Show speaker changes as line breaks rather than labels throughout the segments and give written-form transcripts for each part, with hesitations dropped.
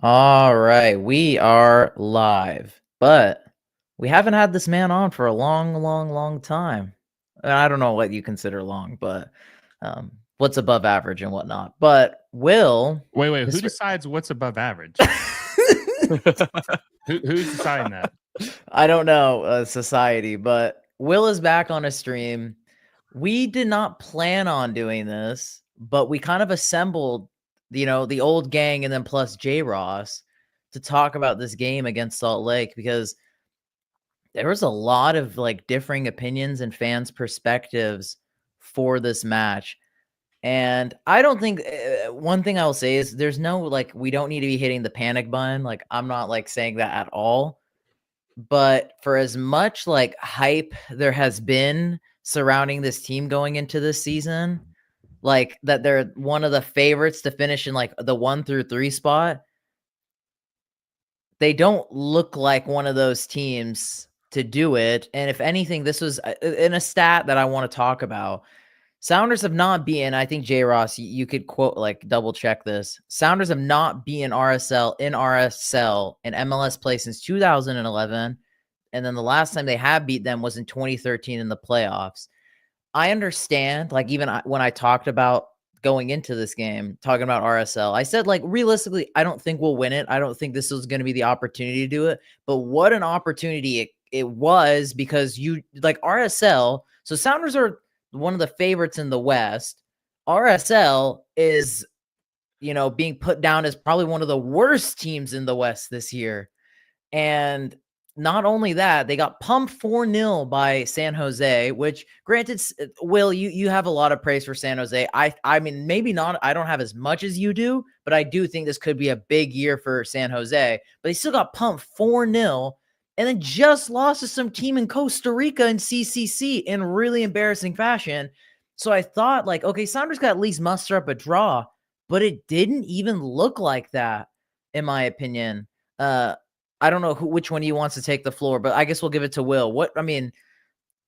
All right, we are live, but we haven't had this man on for a long time. And I don't know what you consider long, but what's above average and whatnot. But Will,
Wait. Who
Mr.
decides what's above average? Who's deciding that?
I don't know, society, but Will is back on a stream. We did not plan on doing this, but we kind of assembled, the old gang and then plus J Ross to talk about this game against Salt Lake because there was a lot of like differing opinions and fans' perspectives for this match. And I don't think one thing I'll say is there's no like we don't need to be hitting the panic button. Like I'm not like saying that at all. But for as much like hype there has been surrounding this team going into this season, like that they're one of the favorites to finish in like the 1 through 3 spot, they don't look like one of those teams to do it. And if anything, this was in a stat that I want to talk about. Sounders have not beaten, I think J Ross, you could quote like double check this. Sounders have not beaten RSL in MLS play since 2011. And then the last time they have beat them was in 2013 in the playoffs. I understand, like, even when I talked about going into this game, talking about RSL, I said, like, realistically, I don't think we'll win it. I don't think this is going to be the opportunity to do it. But what an opportunity it was because you, like, RSL, so Sounders are one of the favorites in the West. RSL is, being put down as probably one of the worst teams in the West this year. And not only that, they got pumped 4-0 by San Jose, which granted, Will, you have a lot of praise for San Jose. I mean, maybe not, I don't have as much as you do, but I do think this could be a big year for San Jose. But they still got pumped 4-0 and then just lost to some team in Costa Rica in CCC in really embarrassing fashion. So I thought, like, okay, Sounders got at least muster up a draw, but it didn't even look like that, in my opinion. I don't know which one of you wants to take the floor, but I guess we'll give it to Will.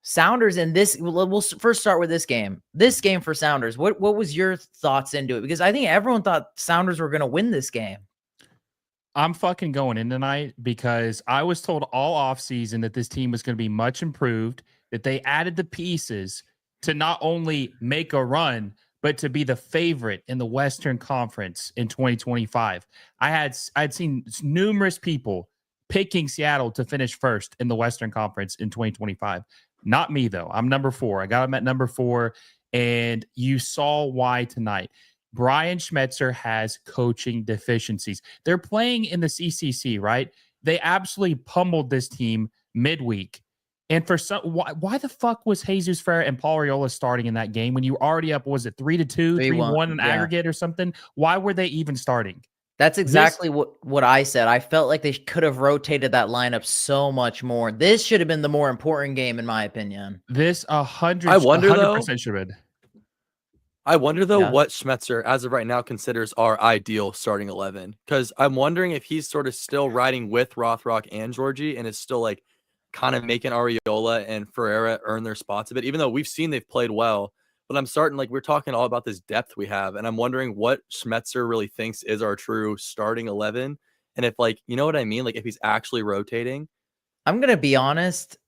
Sounders in this, we'll first start with this game. This game for Sounders, what was your thoughts into it? Because I think everyone thought Sounders were going to win this game.
I'm fucking going in tonight because I was told all offseason that this team was going to be much improved, that they added the pieces to not only make a run, but to be the favorite in the Western Conference in 2025. I'd seen numerous people picking Seattle to finish first in the Western Conference in 2025. Not me, though. I'm number 4. I got them at number 4, and you saw why tonight. Brian Schmetzer has coaching deficiencies. They're playing in the CCC, right? They absolutely pummeled this team midweek. And for some, why the fuck was Jesus Ferreira and Paul Arriola starting in that game when you were already up? Was it 3-2, 3-1 in aggregate or something? Why were they even starting?
That's exactly what I said. I felt like they could have rotated that lineup so much more. This should have been the more important game, in my opinion.
This
100%
should have been.
I wonder, though, what Schmetzer, as of right now, considers our ideal starting 11. Because I'm wondering if he's sort of still riding with Rothrock and Georgie and is still, like, kind of making Arriola and Ferreira earn their spots a bit, even though we've seen they've played well. But I'm starting, like, we're talking all about this depth we have, and I'm wondering what Schmetzer really thinks is our true starting 11. And if, like, you know what I mean? Like, if he's actually rotating.
I'm going to be honest.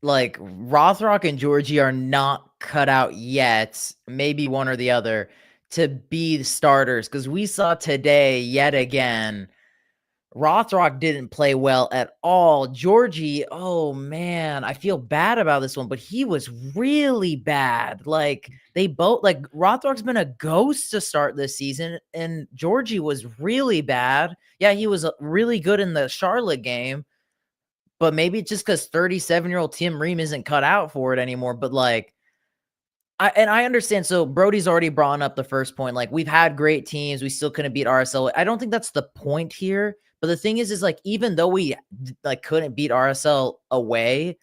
Like, Rothrock and Georgie are not cut out yet, maybe one or the other, to be the starters. Because we saw today, yet again, Rothrock didn't play well at all. Georgie, oh man, I feel bad about this one, but he was really bad. Like, they both, like, Rothrock's been a ghost to start this season, and Georgie was really bad. Yeah, he was really good in the Charlotte game. But maybe it's just because 37-year-old Tim Ream isn't cut out for it anymore. But like, I understand. So Brody's already brought up the first point. Like, we've had great teams. We still couldn't beat RSL. I don't think that's the point here. But the thing is like, even though we like couldn't beat RSL away,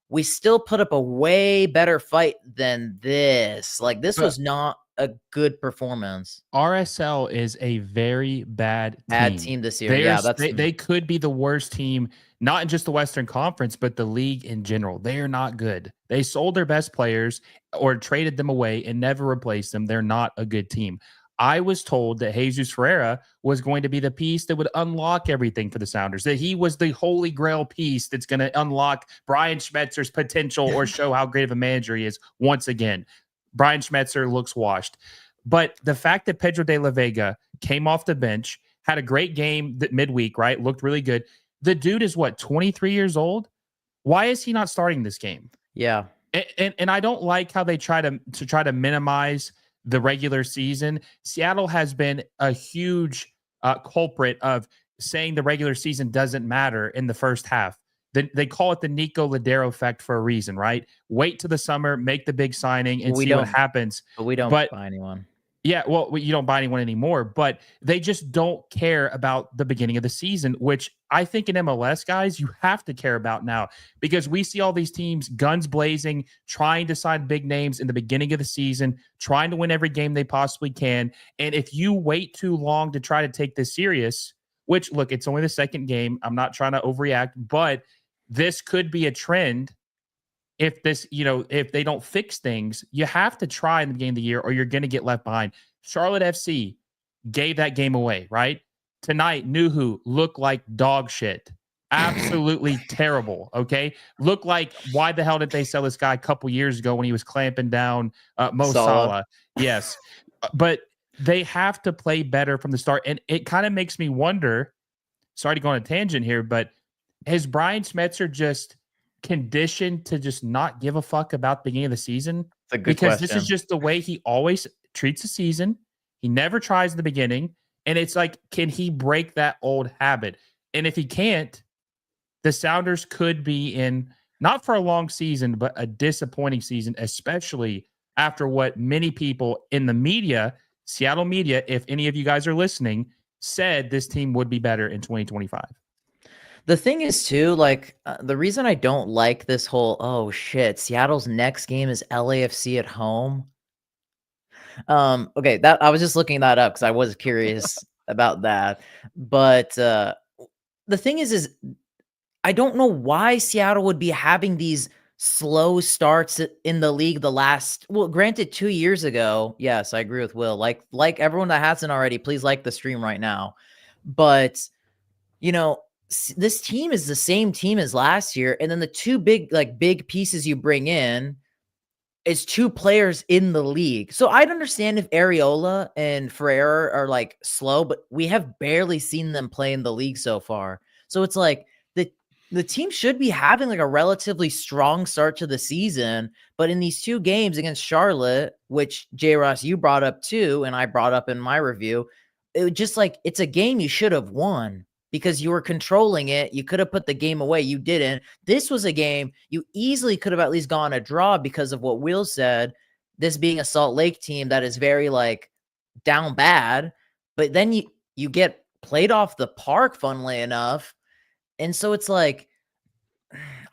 we still put up a way better fight than this. Like, this was not a good performance.
RSL is a very bad
team this year.
They could be the worst team, not in just the Western Conference, but the league in general. They are not good. They sold their best players or traded them away and never replaced them. They're not a good team. I was told that Jesus Ferreira was going to be the piece that would unlock everything for the Sounders, that he was the holy grail piece that's going to unlock Brian Schmetzer's potential or show how great of a manager he is once again. Brian Schmetzer looks washed. But the fact that Pedro de la Vega came off the bench, had a great game that midweek, right? Looked really good. The dude is what, 23 years old? Why is he not starting this game?
Yeah.
And I don't like how they try to minimize the regular season. Seattle has been a huge culprit of saying the regular season doesn't matter in the first half. They call it the Nico Ladero effect for a reason, right? Wait to the summer, make the big signing, and see what happens.
But we don't buy anyone.
Yeah, well, you don't buy anyone anymore, but they just don't care about the beginning of the season, which I think in MLS, guys, you have to care about now because we see all these teams guns blazing, trying to sign big names in the beginning of the season, trying to win every game they possibly can. And if you wait too long to try to take this serious, which, look, it's only the second game. I'm not trying to overreact, but this could be a trend. If they don't fix things, you have to try in the beginning of the year or you're going to get left behind. Charlotte FC gave that game away, right? Tonight, Nuhu looked like dog shit. Absolutely terrible, okay? Looked like, why the hell did they sell this guy a couple years ago when he was clamping down Mo Salah? Yes. But they have to play better from the start. And it kind of makes me wonder, sorry to go on a tangent here, but has Brian Schmetzer just conditioned to just not give a fuck about the beginning of the season? Because this is just the way he always treats the season. He never tries in the beginning. And it's like, can he break that old habit? And if he can't, the Sounders could be in, not for a long season, but a disappointing season, especially after what many people in the media, Seattle media, if any of you guys are listening, said this team would be better in 2025.
The thing is too, like the reason I don't like this whole, oh shit, Seattle's next game is LAFC at home. Okay, that I was just looking that up because I was curious about that. But the thing is I don't know why Seattle would be having these slow starts in the league granted 2 years ago. Yes, I agree with Will. Like everyone that hasn't already, please like the stream right now. But this team is the same team as last year, and then the two big pieces you bring in is two players in the league. So I'd understand if Areola and Ferreira are like slow, but we have barely seen them play in the league so far. So it's like the team should be having like a relatively strong start to the season, but in these two games against Charlotte, which J. Ross, you brought up too, and I brought up in my review, it was just like, it's a game you should have won because you were controlling it. You could have put the game away. You didn't. This was a game you easily could have at least gone a draw because of what Will said, this being a Salt Lake team that is very like down bad, but then you get played off the park, funnily enough. And so it's like,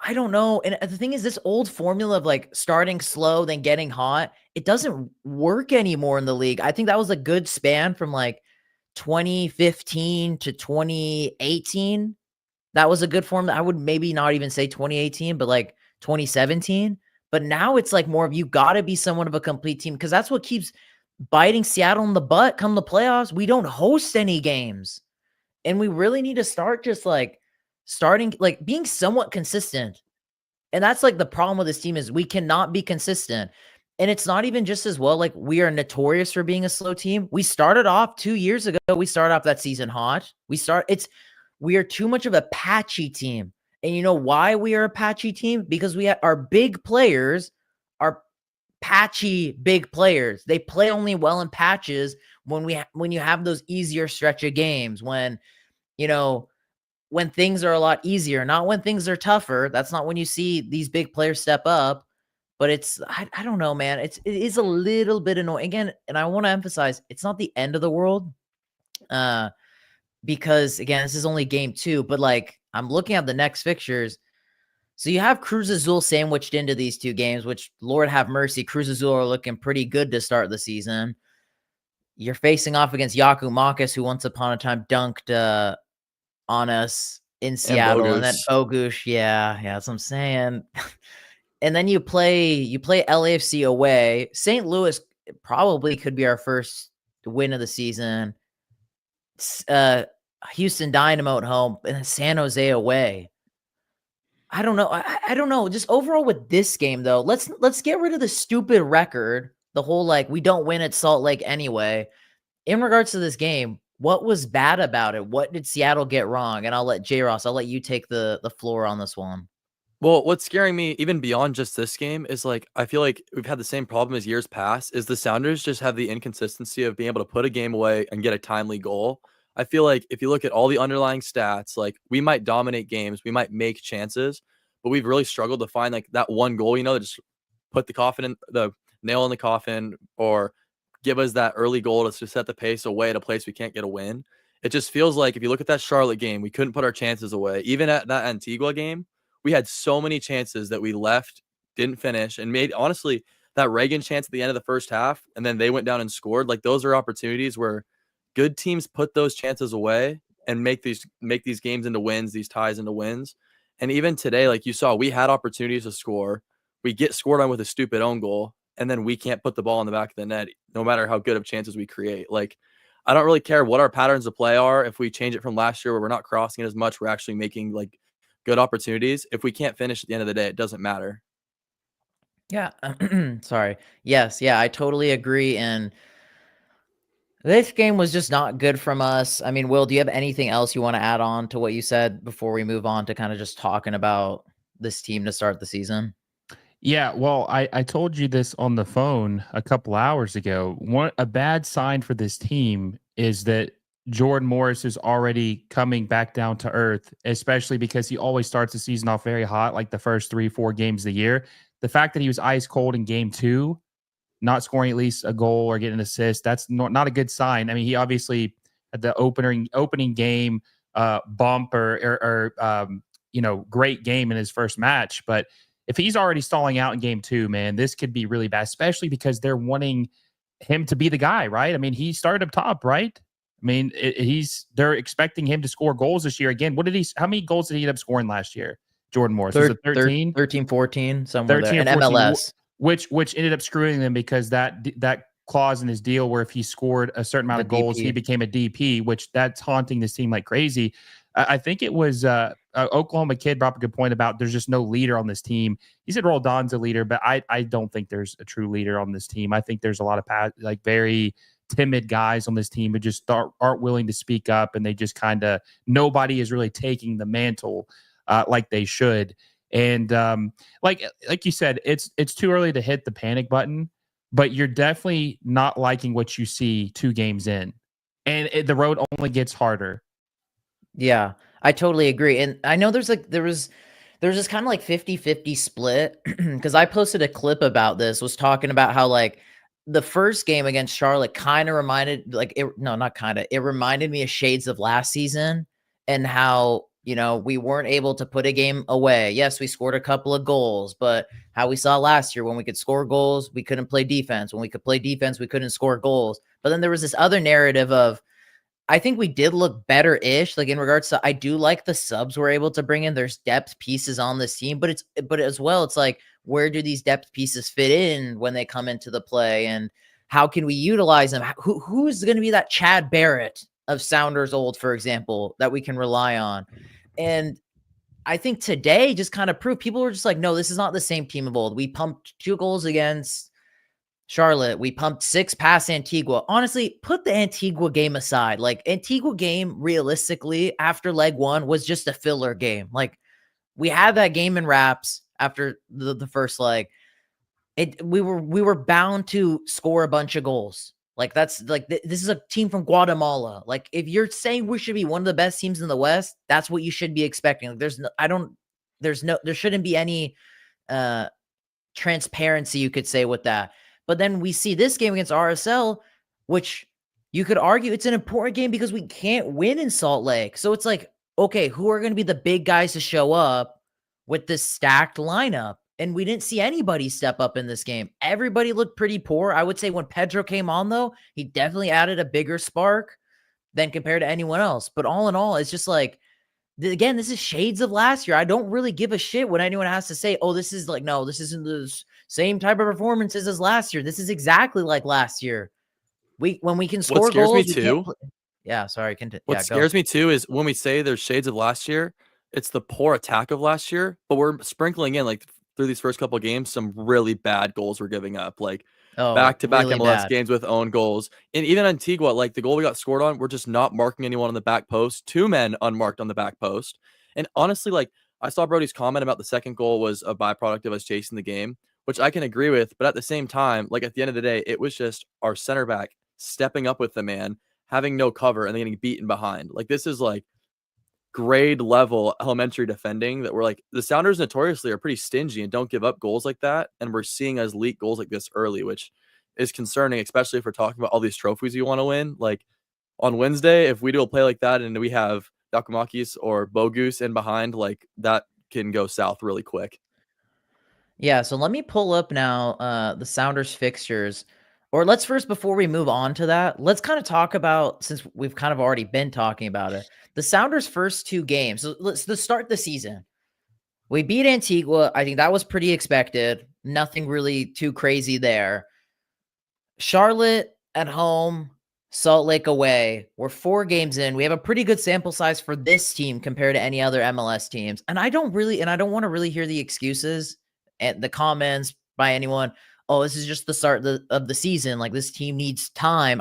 I don't know. And the thing is, this old formula of like starting slow, then getting hot, it doesn't work anymore in the league. I think that was a good span from like 2015 to 2018. That was a good form. I would maybe not even say 2018, but like 2017. But now it's like more of, you got to be somewhat of a complete team because that's what keeps biting Seattle in the butt come the playoffs. We don't host any games. And we really need to start just like being somewhat consistent. And that's like the problem with this team is we cannot be consistent. And it's not even just as well, like we are notorious for being a slow team. We started off 2 years ago. We started off that season hot. We are too much of a patchy team. And you know why we are a patchy team? Because we have our big players are patchy big players. They play only well in patches when you have those easier stretch of games, when things are a lot easier, not when things are tougher. That's not when you see these big players step up. But I don't know, man. It is a little bit annoying. Again, and I want to emphasize, it's not the end of the world. Because again, this is only game 2, but like I'm looking at the next fixtures. So you have Cruz Azul sandwiched into these 2 games, which Lord have mercy, Cruz Azul are looking pretty good to start the season. You're facing off against Yaku Makas, who once upon a time dunked on us in Seattle, and then Bogusz. Yeah, that's what I'm saying. And then you play LAFC away. St. Louis probably could be our first win of the season. Houston Dynamo at home and San Jose away. I don't know. I don't know. Just overall with this game though, let's get rid of the stupid record. The whole like we don't win at Salt Lake anyway. In regards to this game, what was bad about it? What did Seattle get wrong? And I'll let J Ross, I'll let you take the floor on this one.
Well, what's scaring me even beyond just this game is like I feel like we've had the same problem as years past is the Sounders just have the inconsistency of being able to put a game away and get a timely goal. I feel like if you look at all the underlying stats, like we might dominate games, we might make chances, but we've really struggled to find like that one goal, that just put the nail in the coffin or give us that early goal to set the pace away at a place we can't get a win. It just feels like if you look at that Charlotte game, we couldn't put our chances away. Even at that Antigua game, we had so many chances that we left, didn't finish, and made honestly that Reagan chance at the end of the first half, and then they went down and scored. Like those are opportunities where good teams put those chances away and make these games into wins, these ties into wins. And even today, like you saw, we had opportunities to score. We get scored on with a stupid own goal, and then we can't put the ball in the back of the net, no matter how good of chances we create. Like I don't really care what our patterns of play are. If we change it from last year where we're not crossing it as much, we're actually making like good opportunities. If we can't finish at the end of the day, it doesn't matter.
Yeah. Sorry. Yes. Yeah, I totally agree. And this game was just not good from us. I mean, Will, do you have anything else you want to add on to what you said before we move on to kind of just talking about this team to start the season?
Yeah, well, I told you this on the phone a couple hours ago. A bad sign for this team is that Jordan Morris is already coming back down to earth, especially because he always starts the season off very hot, like the first 3-4 games of the year. The fact that he was ice cold in game 2, not scoring at least a goal or getting an assist, that's not a good sign. I mean, he obviously had the opening game bump or great game in his first match, but if he's already stalling out in game 2, man, this could be really bad, especially because they're wanting him to be the guy, right? I mean, he started up top, right? I mean, they're expecting him to score goals this year. Again, how many goals did he end up scoring last year? Jordan Morris, was it 13?
13, 14, somewhere
13
there.
or 14,
And MLS.
which ended up screwing them because that clause in his deal where if he scored a certain amount of goals, he became a DP, which that's haunting this team like crazy. I think it was Oklahoma kid brought up a good point about there's just no leader on this team. He said Roldan's a leader, but I don't think there's a true leader on this team. I think there's a lot of very timid guys on this team who just aren't willing to speak up, and they just kind of nobody is really taking the mantle like they should. And like you said, it's too early to hit the panic button, but you're definitely not liking what you see 2 games in, and the road only gets harder.
Yeah, I totally agree. And I know there's this kind of like 50-50 split because I posted a clip about this, was talking about how like the first game against Charlotte kind of reminded it reminded me of shades of last season and how, we weren't able to put a game away. Yes, we scored a couple of goals, but how we saw last year when we could score goals, we couldn't play defense. When we could play defense, we couldn't score goals. But then there was this other narrative of, I think we did look better-ish, like in regards to, I do like the subs we're able to bring in. There's depth pieces on this team, but as well, it's like, where do these depth pieces fit in when they come into the play, and how can we utilize them? Who's going to be that Chad Barrett of Sounders old, for example, that we can rely on? And I think today just kind of proved people were just like, no, this is not the same team of old. We pumped 2 goals against Charlotte. We pumped 6 past Antigua. Honestly, put the Antigua game aside. Like, Antigua game, realistically, after leg 1 was just a filler game. Like, we had that game in wraps after the first leg. We were bound to score a bunch of goals. Like, that's like this is a team from Guatemala. Like, if you're saying we should be one of the best teams in the West, that's what you should be expecting. Like, there shouldn't be any transparency, you could say, with that. But then we see this game against RSL, which you could argue it's an important game because we can't win in Salt Lake. So it's like, okay, who are going to be the big guys to show up with this stacked lineup? And we didn't see anybody step up in this game. Everybody looked pretty poor. I would say when Pedro came on, though, he definitely added a bigger spark than compared to anyone else. But all in all, it's just like, again, this is shades of last year. I don't really give a shit when anyone has to say, oh, this is like, no, this isn't the same type of performances as last year. This is exactly like last year. When we can
What
score
scares me
goals, we
too,
can't. Yeah, sorry.
what
Go.
scares me too is when we say there's shades of last year, it's the poor attack of last year, but we're sprinkling in like through these first couple of games some really bad goals we're giving up, like
Oh,
back-to-back
really
MLS
bad.
games with own goals. And even Antigua, like the goal we got scored on, we're just not marking anyone on the back post. 2 men unmarked on the back post. And honestly, like I saw Brody's comment about the second goal was a byproduct of us chasing the game, which I can agree with. But at the same time, like at the end of the day, it was just our center back stepping up with the man, having no cover, and then getting beaten behind. Like this is like grade level elementary defending that we're like the Sounders notoriously are pretty stingy and don't give up goals like that. And we're seeing us leak goals like this early, which is concerning, especially if we're talking about all these trophies we want to win. Like on Wednesday, if we do a play like that and we have Dakumakis or Bogus in behind, like that can go south really quick.
Yeah, so let me pull up now the Sounders fixtures. Or let's first, before we move on to that, let's kind of talk about, since we've kind of already been talking about it, the Sounders' first 2 games. So let's start the season. We beat Antigua. I think that was pretty expected. Nothing really too crazy there. Charlotte at home, Salt Lake away. We're 4 games in. We have a pretty good sample size for this team compared to any other MLS teams. And I don't want to really hear the excuses and the comments by anyone. Oh, this is just the start of the season. Like this team needs time.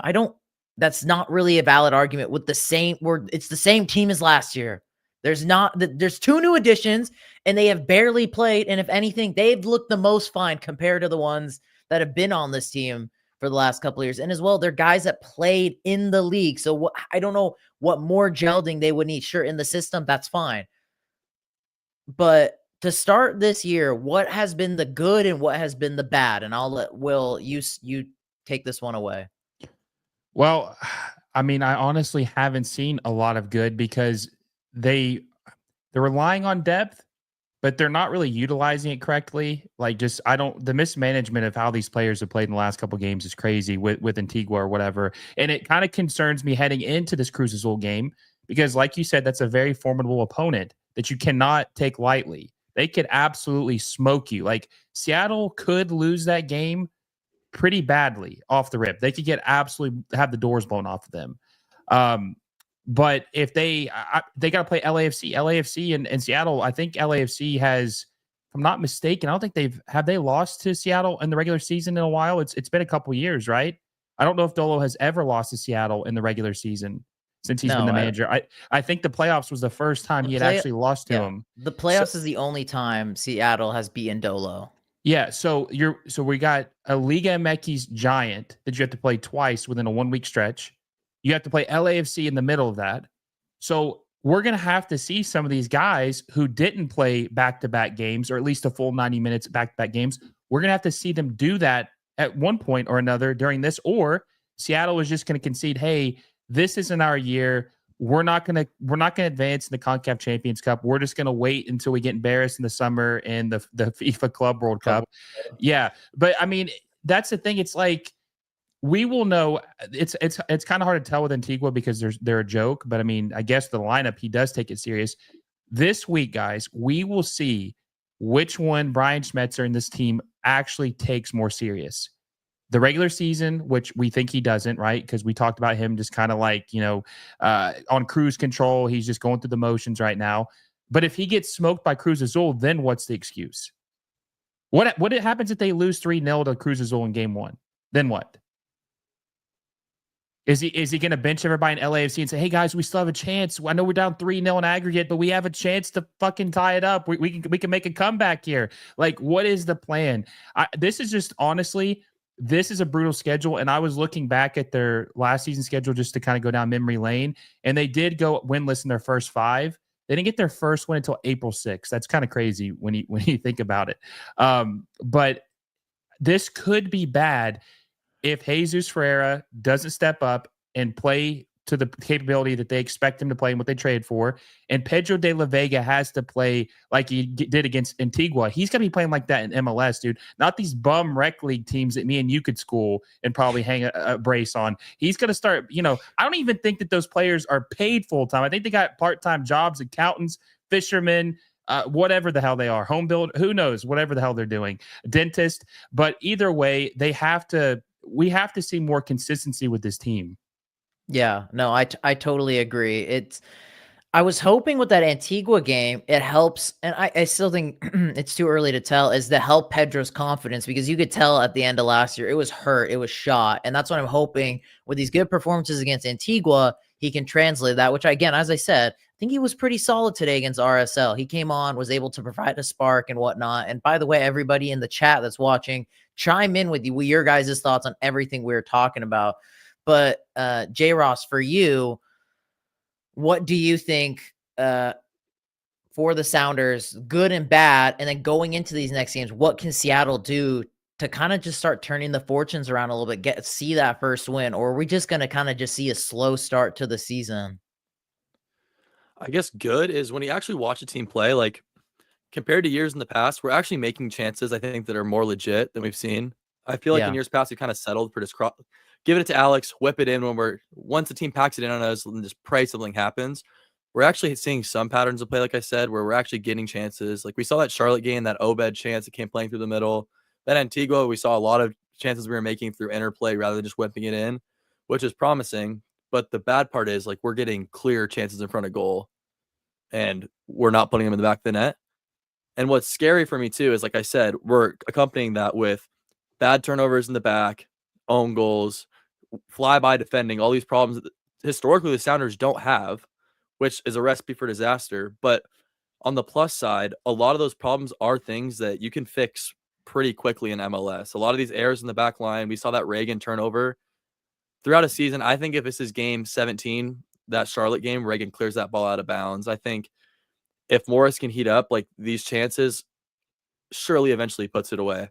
That's not really a valid argument with it's the same team as last year. There's 2 new additions and they have barely played. And if anything, they've looked the most fine compared to the ones that have been on this team for the last couple of years. And as well, they're guys that played in the league. So I don't know what more gelding they would need. Sure, in the system, that's fine. But to start this year, what has been the good and what has been the bad? And I'll let Will, you take this one away.
Well, I mean, I honestly haven't seen a lot of good because they're relying on depth, but they're not really utilizing it correctly. Like the mismanagement of how these players have played in the last couple of games is crazy with Antigua or whatever. And it kind of concerns me heading into this Cruz Azul game because like you said, that's a very formidable opponent that you cannot take lightly. They could absolutely smoke you. Like Seattle could lose that game pretty badly off the rip. They could have the doors blown off of them. But if they got to play LAFC and Seattle, I think LAFC has, if I'm not mistaken, I don't think have they lost to Seattle in the regular season in a while. It's been a couple years, right? I don't know if Dolo has ever lost to Seattle in the regular season since he's been the manager. I think the playoffs was the first time he had actually lost to him.
The playoffs is the only time Seattle has beaten Dolo.
Yeah, so we got a Liga MX giant that you have to play twice within a 1-week stretch. You have to play LAFC in the middle of that. So we're going to have to see some of these guys who didn't play back-to-back games, or at least a full 90 minutes back-to-back games. We're going to have to see them do that at one point or another during this, or Seattle is just going to concede, hey, this isn't our year. We're not going to advance in the CONCACAF Champions Cup. We're just going to wait until we get embarrassed in the summer in the FIFA Club World Cup. Yeah, but I mean, that's the thing. It's like, we will know. It's kind of hard to tell with Antigua because they're a joke, but I mean, I guess the lineup, he does take it serious. This week, guys, we will see which one Brian Schmetzer and this team actually takes more serious. The regular season, which we think he doesn't, right? Because we talked about him just kind of like, on cruise control. He's just going through the motions right now. But if he gets smoked by Cruz Azul, then what's the excuse? What happens if they lose 3-0 to Cruz Azul in game 1? Then what? Is he going to bench everybody in LAFC and say, hey, guys, we still have a chance. I know we're down 3-0 in aggregate, but we have a chance to fucking tie it up. We can make a comeback here. Like, what is the plan? This is just, honestly, this is a brutal schedule. And I was looking back at their last season schedule just to kind of go down memory lane. And they did go winless in their first 5. They didn't get their first win until April 6th. That's kind of crazy when you think about it. But this could be bad if Jesus Ferreira doesn't step up and play to the capability that they expect him to play and what they trade for, and Pedro de la Vega has to play like he did against Antigua, he's going to be playing like that in MLS, dude. Not these bum rec league teams that me and you could school and probably hang a brace on. He's going to start, I don't even think that those players are paid full-time. I think they got part-time jobs, accountants, fishermen, whatever the hell they are, home build, who knows, whatever the hell they're doing, dentist. But either way, they have to we have to see more consistency with this team.
Yeah, no, I totally agree. I was hoping with that Antigua game, it helps, and I still think it's too early to tell, is to help Pedro's confidence, because you could tell at the end of last year, it was hurt, it was shot, and that's what I'm hoping with these good performances against Antigua, he can translate that, which again, as I said, I think he was pretty solid today against RSL. He came on, was able to provide a spark and whatnot. And by the way, everybody in the chat that's watching, chime in with your guys' thoughts on everything we were talking about. But J. Ross, for you, what do you think for the Sounders, good and bad? And then going into these next games, what can Seattle do to kind of just start turning the fortunes around a little bit, see that first win? Or are we just going to kind of just see a slow start to the season?
I guess good is when you actually watch a team play, like compared to years in the past, we're actually making chances, I think, that are more legit than we've seen. I feel like in years past, we kind of settled for just giving it to Alex, whip it in once the team packs it in on us and just pray something happens. We're actually seeing some patterns of play, like I said, where we're actually getting chances. Like we saw that Charlotte game, that Obed chance that came playing through the middle. That Antigua, we saw a lot of chances we were making through interplay rather than just whipping it in, which is promising. But the bad part is like we're getting clear chances in front of goal and we're not putting them in the back of the net. And what's scary for me too is, like I said, we're accompanying that with bad turnovers in the back, own goals, fly-by defending, all these problems that historically the Sounders don't have, which is a recipe for disaster. But on the plus side, a lot of those problems are things that you can fix pretty quickly in MLS. A lot of these errors in the back line, we saw that Reagan turnover throughout a season. I think if this is game 17, that Charlotte game, Reagan clears that ball out of bounds. I think if Morris can heat up like these chances, surely eventually puts it away.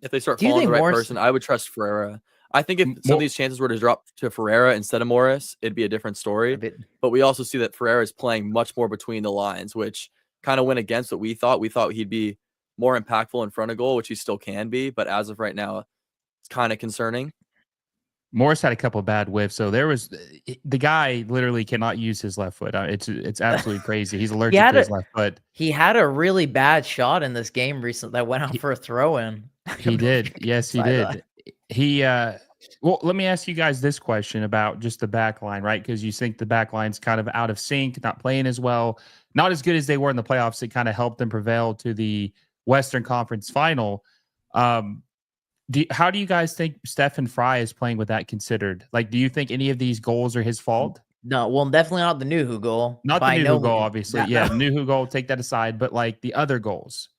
If they start following the right person, I would trust Ferreira. I think if some of these chances were to drop to Ferreira instead of Morris, it'd be a different story. But we also see that Ferreira is playing much more between the lines, which kind of went against what we thought. We thought he'd be more impactful in front of goal, which he still can be. But as of right now, it's kind of concerning.
Morris had a couple of bad whiffs, so there was the guy literally cannot use his left foot. It's absolutely crazy. He's allergic to his left foot.
He had a really bad shot in this game recently that went out for a throw-in.
He did. Yes, he did. He well, let me ask you guys this question about just the back line, right? Because you think the back line's kind of out of sync, not playing as well, not as good as they were in the playoffs. It kind of helped them prevail to the Western Conference final. How do you guys think Stephen Fry is playing with that considered? Like, do you think any of these goals are his fault?
No, well, definitely not the Nuhu goal.
Not the Nuhu goal, obviously. Yeah, Nuhu goal, take that aside. But like the other goals.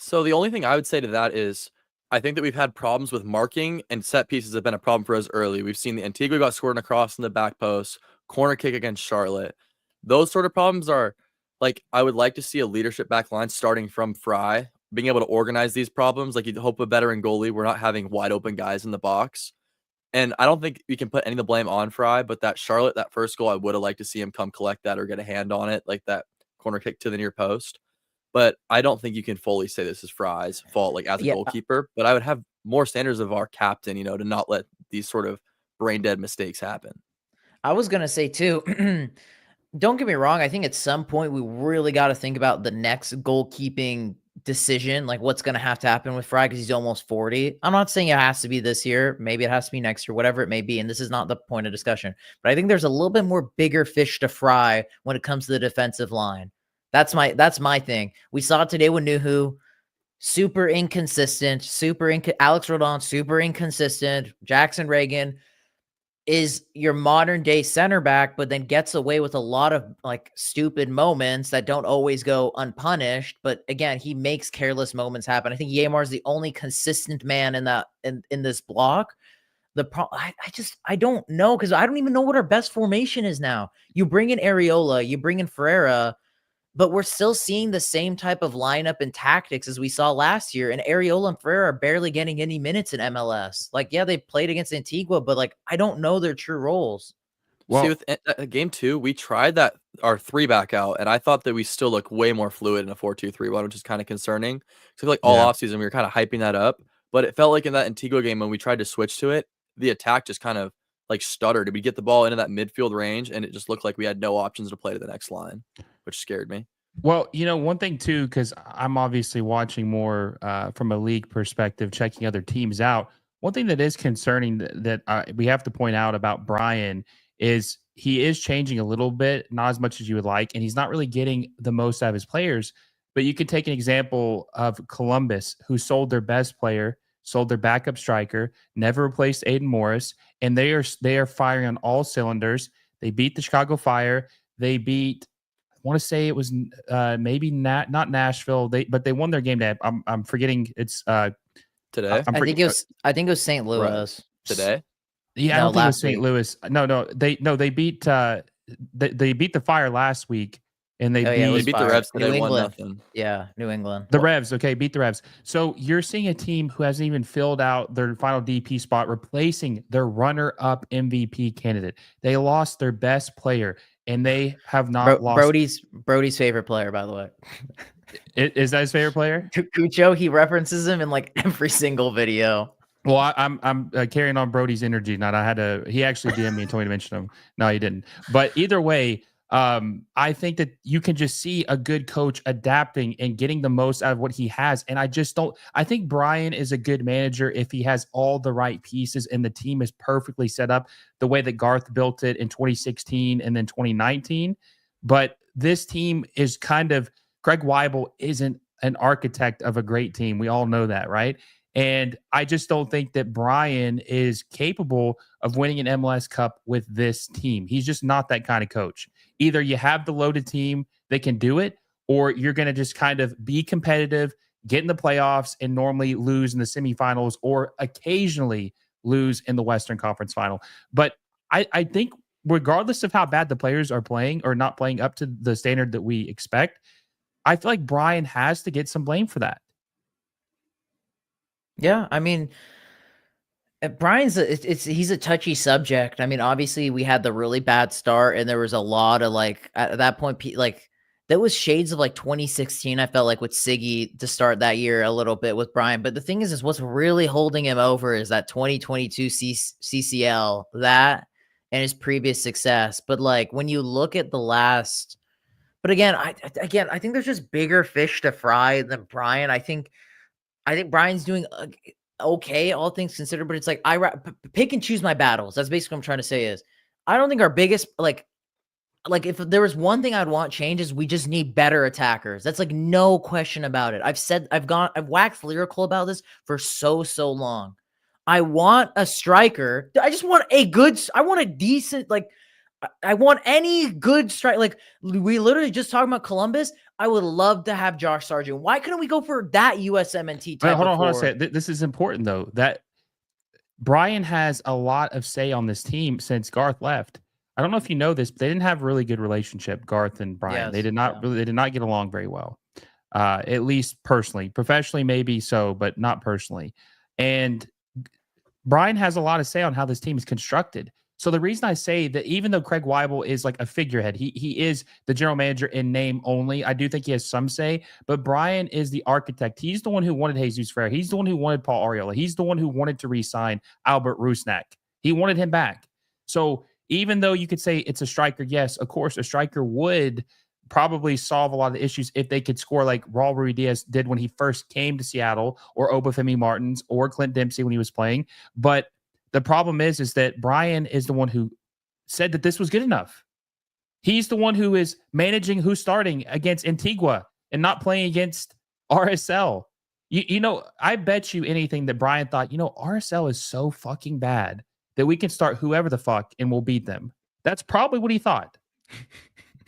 So the only thing I would say to that is I think that we've had problems with marking, and set pieces have been a problem for us early. We've seen the Antigua got scored across in the back post, corner kick against Charlotte. Those sort of problems are like, I would like to see a leadership back line starting from Fry, being able to organize these problems. Like you'd hope a veteran goalie, we're not having wide open guys in the box. And I don't think we can put any of the blame on Fry, but that Charlotte, that first goal, I would have liked to see him come collect that or get a hand on it, like that corner kick to the near post. But I don't think you can fully say this is Fry's fault, like as a goalkeeper. But I would have more standards of our captain, you know, to not let these sort of brain dead mistakes happen.
I was going to say too, don't get me wrong. I think at some point we really got to think about the next goalkeeping decision, like what's going to have to happen with Fry because he's almost 40. I'm not saying it has to be this year. Maybe it has to be next year, whatever it may be. And this is not the point of discussion. But I think there's a little bit more bigger fish to fry when it comes to the defensive line. That's my thing. We saw it today with Nuhu. Super inconsistent. Alex Rodon, super inconsistent. Jackson Reagan is your modern day center back, but then gets away with a lot of like stupid moments that don't always go unpunished. But again, he makes careless moments happen. I think Yamar is the only consistent man in this block. I don't know, because I don't even know what our best formation is now. You bring in Areola, you bring in Ferreira, but we're still seeing the same type of lineup and tactics as we saw last year. And Areola and Ferreira are barely getting any minutes in MLS. Like, yeah, they played against Antigua, but like, I don't know their true roles.
Well, see, with game 2, we tried that our 3-back out, and I thought that we still look way more fluid in a 4-2-3-1, which is kind of concerning. So like all offseason, we were kind of hyping that up, but it felt like in that Antigua game when we tried to switch to it, the attack just kind of like stuttered. We get the ball into that midfield range, and it just looked like we had no options to play to the next line, which scared me.
Well, you know, one thing too, because I'm obviously watching more from a league perspective, checking other teams out. One thing that is concerning that we have to point out about Brian is he is changing a little bit, not as much as you would like, and he's not really getting the most out of his players. But you could take an example of Columbus, who sold their best player, sold their backup striker, never replaced Aiden Morris, and they are firing on all cylinders. They beat the Chicago Fire. They beat, I want to say it was maybe not Nashville. But they won their game. I'm forgetting. It's
Today.
I think it was St. Louis.
Today.
Yeah, I don't think it was St. Louis. No, they beat they beat the Fire last week, and they
beat the Revs today.
New England.
1-0.
Yeah, New England.
The Revs, okay, beat the Revs. So you're seeing a team who hasn't even filled out their final DP spot, replacing their runner-up MVP candidate. They lost their best player, and they have not lost.
Brody's favorite player, by the way.
Is that his favorite player?
Cucho, he references him in like every single video.
Well, I'm carrying on Brody's energy. He actually DM'd me and told me to mention him. No, he didn't. But either way, I think that you can just see a good coach adapting and getting the most out of what he has. And I think Brian is a good manager if he has all the right pieces and the team is perfectly set up the way that Garth built it in 2016 and then 2019. But this team is Craig Weibel isn't an architect of a great team. We all know that, right? And I just don't think that Brian is capable of winning an MLS Cup with this team. He's just not that kind of coach. Either you have the loaded team that can do it, or you're going to just kind of be competitive, get in the playoffs, and normally lose in the semifinals or occasionally lose in the Western Conference Final. But I think regardless of how bad the players are playing or not playing up to the standard that we expect, I feel like Brian has to get some blame for that.
Yeah, I mean, Brian's he's a touchy subject. I mean, obviously we had the really bad start, and there was a lot of like at that point, like there was shades of like 2016. I felt like with Siggy to start that year a little bit with Brian. But the thing is what's really holding him over is that 2022 CCL that and his previous success. But like when you look at the last, but again, I think there's just bigger fish to fry than Brian. I think Brian's doing okay, all things considered, but it's like I pick and choose my battles. That's basically what I'm trying to say is I don't think our biggest like if there was one thing I'd want change is we just need better attackers. That's like no question about it. I've waxed lyrical about this for so long. I want a striker. I want a decent like I want any good strike. Like we literally just talking about Columbus. I would love to have Josh Sargent. Why couldn't we go for that USMNT type?
Hold on a second. This is important though. That Brian has a lot of say on this team since Garth left. I don't know if you know this, but they didn't have a really good relationship, Garth and Brian. Yes, they did not get along very well. At least personally. Professionally, maybe so, but not personally. And Brian has a lot of say on how this team is constructed. So the reason I say that even though Craig Weibel is like a figurehead, he is the general manager in name only. I do think he has some say, but Brian is the architect. He's the one who wanted Jesus Ferreira. He's the one who wanted Paul Arriola. He's the one who wanted to re-sign Albert Rusnak. He wanted him back. So even though you could say it's a striker, yes, of course, a striker would probably solve a lot of the issues if they could score like Raul Ruidiaz did when he first came to Seattle, or Obafemi Martins, or Clint Dempsey when he was playing. But the problem is that Brian is the one who said that this was good enough. He's the one who is managing who's starting against Antigua and not playing against RSL. You know, I bet you anything that Brian thought, RSL is so fucking bad that we can start whoever the fuck and we'll beat them. That's probably what he thought.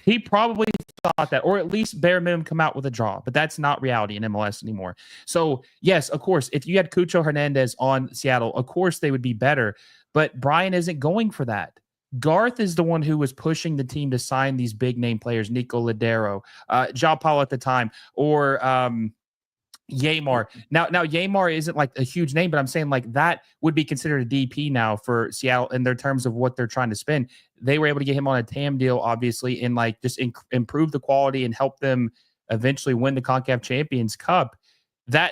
He probably thought that, or at least bare minimum come out with a draw, but that's not reality in MLS anymore. So yes, of course, if you had Cucho Hernandez on Seattle, of course they would be better, but Brian isn't going for that. Garth is the one who was pushing the team to sign these big name players, Nico Ladero, João Paulo at the time, or Yamar. Now Yamar isn't like a huge name, but I'm saying like that would be considered a DP now for Seattle in their terms of what they're trying to spend. They were able to get him on a TAM deal, obviously, and like just improve the quality and help them eventually win the CONCACAF Champions Cup.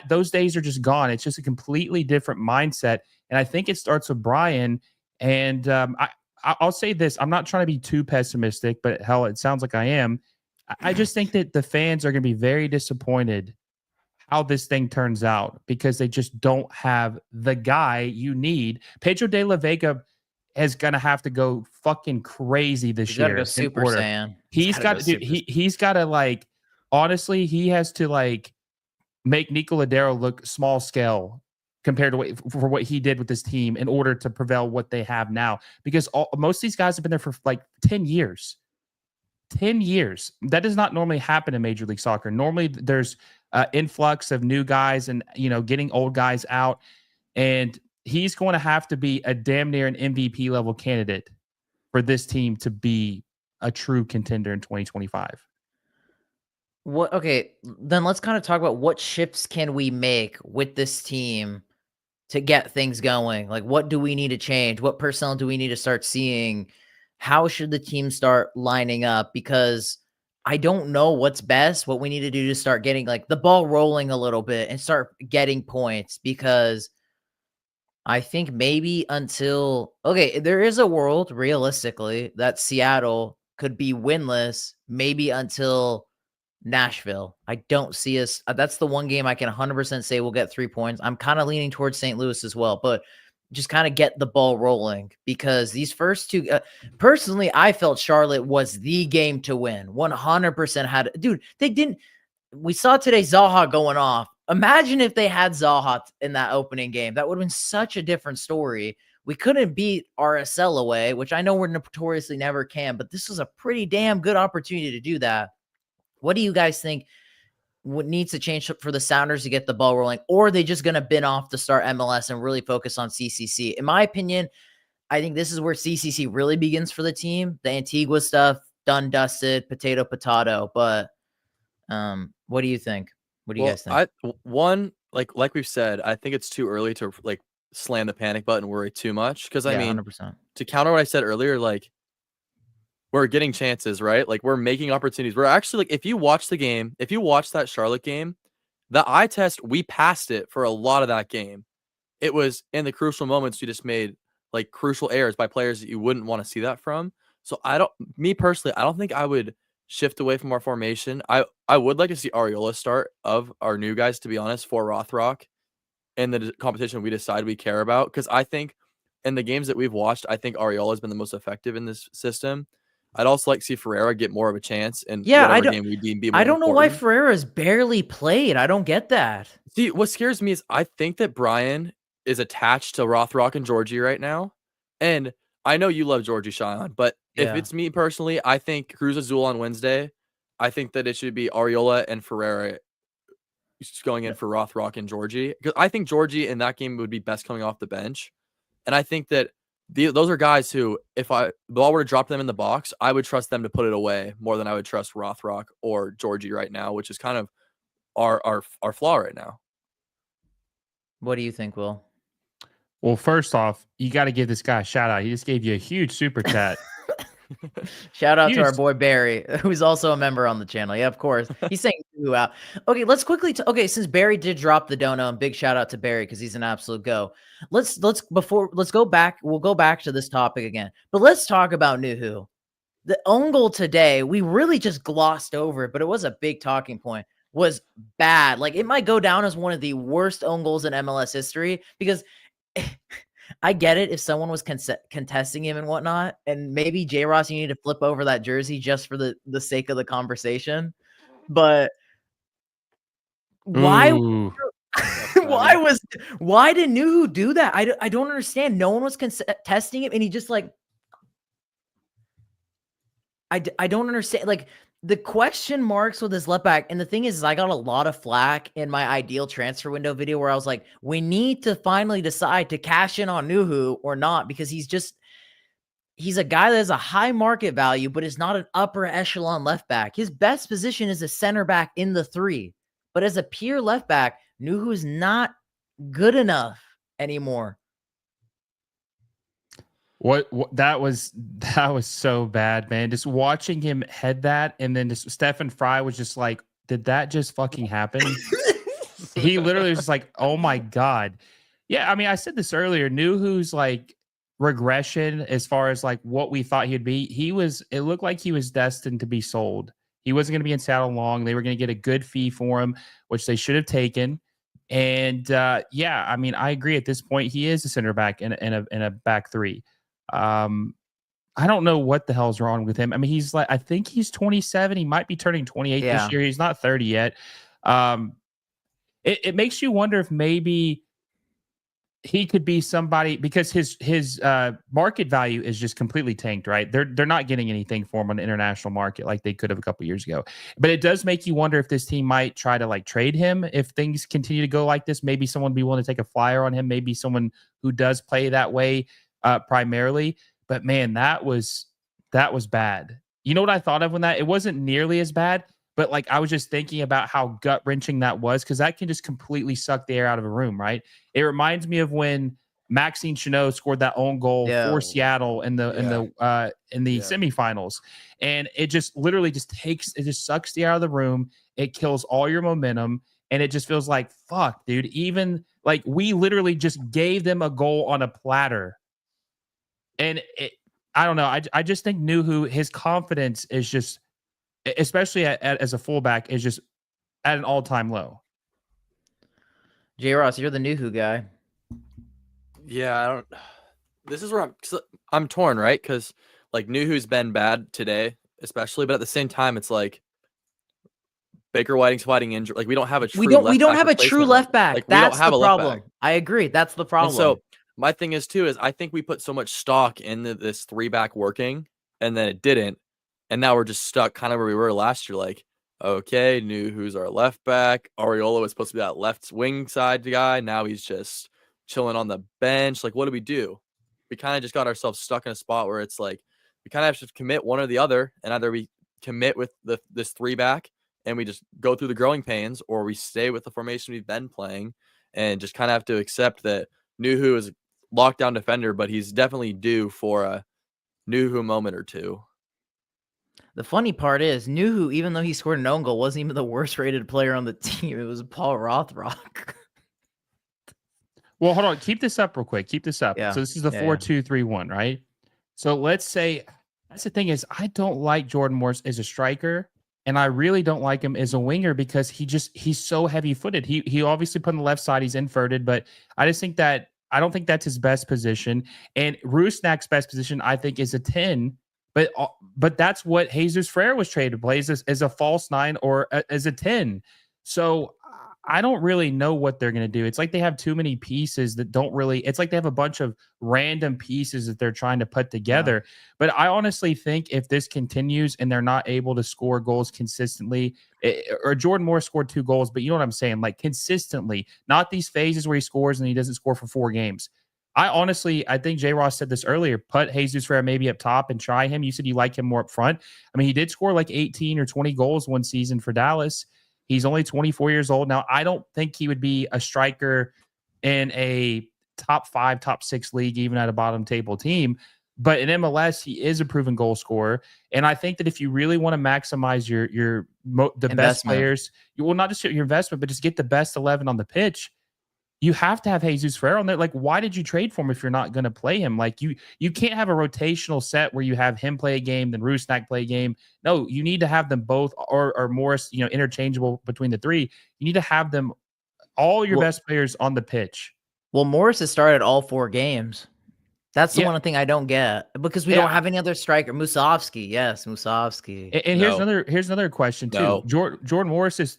Those days are just gone. It's just a completely different mindset, and I think it starts with Brian. And I'll say this: I'm not trying to be too pessimistic, but hell, it sounds like I am. I just think that the fans are going to be very disappointed how this thing turns out because they just don't have the guy you need. Pedro de la Vega is gonna have to go fucking crazy this
He's got to go
year in
Super
order.
Saiyan.
He's got to, dude. He's got to like. Honestly, he has to like make Nico Ladero look small scale compared to for what he did with this team in order to prevail what they have now. Because most of these guys have been there for like 10 years. 10 years. That does not normally happen in Major League Soccer. Normally, there's influx of new guys and getting old guys out, and he's going to have to be a damn near an MVP level candidate for this team to be a true contender in 2025.
Okay, then let's kind of talk about what shifts can we make with this team to get things going. Like, what do we need to change? What personnel do we need to start seeing? How should the team start lining up? Because I don't know what's best. What we need to do to start getting like the ball rolling a little bit and start getting points, because I think maybe there is a world realistically that Seattle could be winless maybe until Nashville. I don't see us. That's the one game I can 100% say we'll get 3 points. I'm kind of leaning towards St. Louis as well, but just kind of get the ball rolling, because these first two, personally, I felt Charlotte was the game to win. 100% dude, they didn't. We saw today Zaha going off. Imagine if they had Zaha in that opening game. That would have been such a different story. We couldn't beat RSL away, which I know we're notoriously never can, but this was a pretty damn good opportunity to do that. What do you guys think what needs to change for the Sounders to get the ball rolling? Or are they just going to bin off to start MLS and really focus on CCC? In my opinion, I think this is where CCC really begins for the team. The Antigua stuff, done, dusted, potato. But what do you think? What do you guys think?
Like we've said, I think it's too early to like slam the panic button and worry too much. Because I mean,
100%.
To counter what I said earlier, like, we're getting chances, right? Like, we're making opportunities. We're actually, like, if you watch that Charlotte game, the eye test, we passed it for a lot of that game. It was in the crucial moments we just made like crucial errors by players that you wouldn't want to see that from. So me personally, I don't think I would shift away from our formation. I would like to see Areola start of our new guys, to be honest, for Rothrock in the competition we decide we care about. Because I think in the games that we've watched, I think Areola has been the most effective in this system. I'd also like to see Ferreira get more of a chance in whatever game we deem be more
I don't know why
important.
Ferreira's barely played. I don't get that.
See, what scares me is I think that Brian is attached to Rothrock and Georgie right now. And I know you love Georgie Cheyenne, but if it's me personally, I think Cruz Azul on Wednesday, I think that it should be Areola and Ferreira just going in for Rothrock and Georgie. Because I think Georgie in that game would be best coming off the bench. And I think that those are guys who, if the ball were to drop them in the box, I would trust them to put it away more than I would trust Rothrock or Georgie right now, which is kind of our flaw right now.
What do you think, Will?
Well, first off, you got to give this guy a shout out. He just gave you a huge super chat.
Shout out to our boy Barry, who's also a member on the channel. Yeah, of course. He's saying you out. Okay, let's quickly. Since Barry did drop the dono, and big shout out to Barry because he's an absolute go. Let's go back. We'll go back to this topic again, but let's talk about Nuhu. The own goal today, we really just glossed over it, but it was a big talking point. Was bad. Like, it might go down as one of the worst own goals in MLS history, because I get it if someone was contesting him and whatnot, and maybe J. Ross, you need to flip over that jersey just for the sake of the conversation. But why? Why did Nuhu do that? I don't understand. No one was testing him, and he just like. I don't understand. Like, the question marks with his left back. And the thing is I got a lot of flack in my ideal transfer window video where I was like, we need to finally decide to cash in on Nuhu or not, because he's a guy that has a high market value, but is not an upper echelon left back. His best position is a center back in the 3. But as a pure left back, Nuhu is not good enough anymore.
What that was so bad, man. Just watching him head that, and then just Stephen Fry was just like, did that just fucking happen? He literally was just like, oh my God. Yeah, I mean, I said this earlier. Nuhu's like regression as far as like what we thought he'd be. It looked like he was destined to be sold He wasn't going to be in saddle long. They were going to get a good fee for him, which they should have taken. And yeah, I mean, I agree. At this point, he is a center back in a back three. I don't know what the hell's wrong with him. I mean, he's like, I think he's 27. He might be turning 28 this year. He's not 30 yet. It makes you wonder if maybe he could be somebody, because his market value is just completely tanked, right? They're not getting anything for him on the international market like they could have a couple years ago. But it does make you wonder if this team might try to like trade him if things continue to go like this. Maybe someone be willing to take a flyer on him. Maybe someone who does play that way primarily. But man, that was bad. You know what I thought of when it wasn't nearly as bad, but like I was just thinking about how gut wrenching that was, because that can just completely suck the air out of a room, right? It reminds me of when Maxime Chanot scored that own goal for Seattle in the semifinals, and it just literally just sucks the air out of the room. It kills all your momentum, and it just feels like, fuck, dude. Even like we literally just gave them a goal on a platter, and I don't know. I just think Nuhu, his confidence is just, especially as a fullback, is just at an all-time low.
J. Ross, you're the Nuhu guy.
Yeah, this is where I'm torn, right? Because like Nuhu's been bad today, especially, but at the same time, it's like Baker Whiting's fighting injury. Like we don't have a true.
We don't have a true left back.
Like,
that's the problem. I agree. That's the problem.
And so my thing is too, I think we put so much stock into this 3-back working, and then it didn't. And now we're just stuck kind of where we were last year. Like, okay, Nuhu's our left back. Areola was supposed to be that left wing side guy. Now he's just chilling on the bench. Like, what do? We kind of just got ourselves stuck in a spot where it's like we kind of have to commit one or the other, and either we commit with this 3-back and we just go through the growing pains, or we stay with the formation we've been playing and just kind of have to accept that Nuhu is a lockdown defender, but he's definitely due for a Nuhu moment or two.
The funny part is Nuhu, even though he scored an own goal, wasn't even the worst rated player on the team. It was Paul Rothrock.
Well, hold on. Keep this up real quick. Keep this up.
Yeah.
So this is the 4-2-3-1, right? So let's say, that's the thing is, I don't like Jordan Morris as a striker, and I really don't like him as a winger because he's so heavy footed. He obviously put on the left side, he's inverted, but I just think that I don't think that's his best position. And Rusnak's best position, I think, is a 10. But that's what Jesus Ferreira was traded to play, as a false 9 or as a 10. So I don't really know what they're going to do. It's like they have too many pieces that don't really. It's like they have a bunch of random pieces that they're trying to put together. Yeah. But I honestly think if this continues and they're not able to score goals consistently, or Jordan Moore scored 2 goals, but you know what I'm saying? Like consistently, not these phases where he scores and he doesn't score for 4 games. I think J. Ross said this earlier, put Jesus Ferreira maybe up top and try him. You said you like him more up front. I mean, he did score like 18 or 20 goals one season for Dallas. He's only 24 years old. Now, I don't think he would be a striker in a top 5, top 6 league, even at a bottom table team. But in MLS, he is a proven goal scorer. And I think that if you really want to maximize the best players, you will not just your investment, but just get the best 11 on the pitch. You have to have Jesus Ferreira on there. Like, why did you trade for him if you're not going to play him? Like, you can't have a rotational set where you have him play a game, then Rusnak play a game. No, you need to have them both, or Morris, interchangeable between the 3. You need to have them, all your best players on the pitch.
Well, Morris has started all 4 games. That's the one thing I don't get, because we don't have any other striker. Musovski, yes, Musovski.
And here's another question too.
No.
Jordan Morris is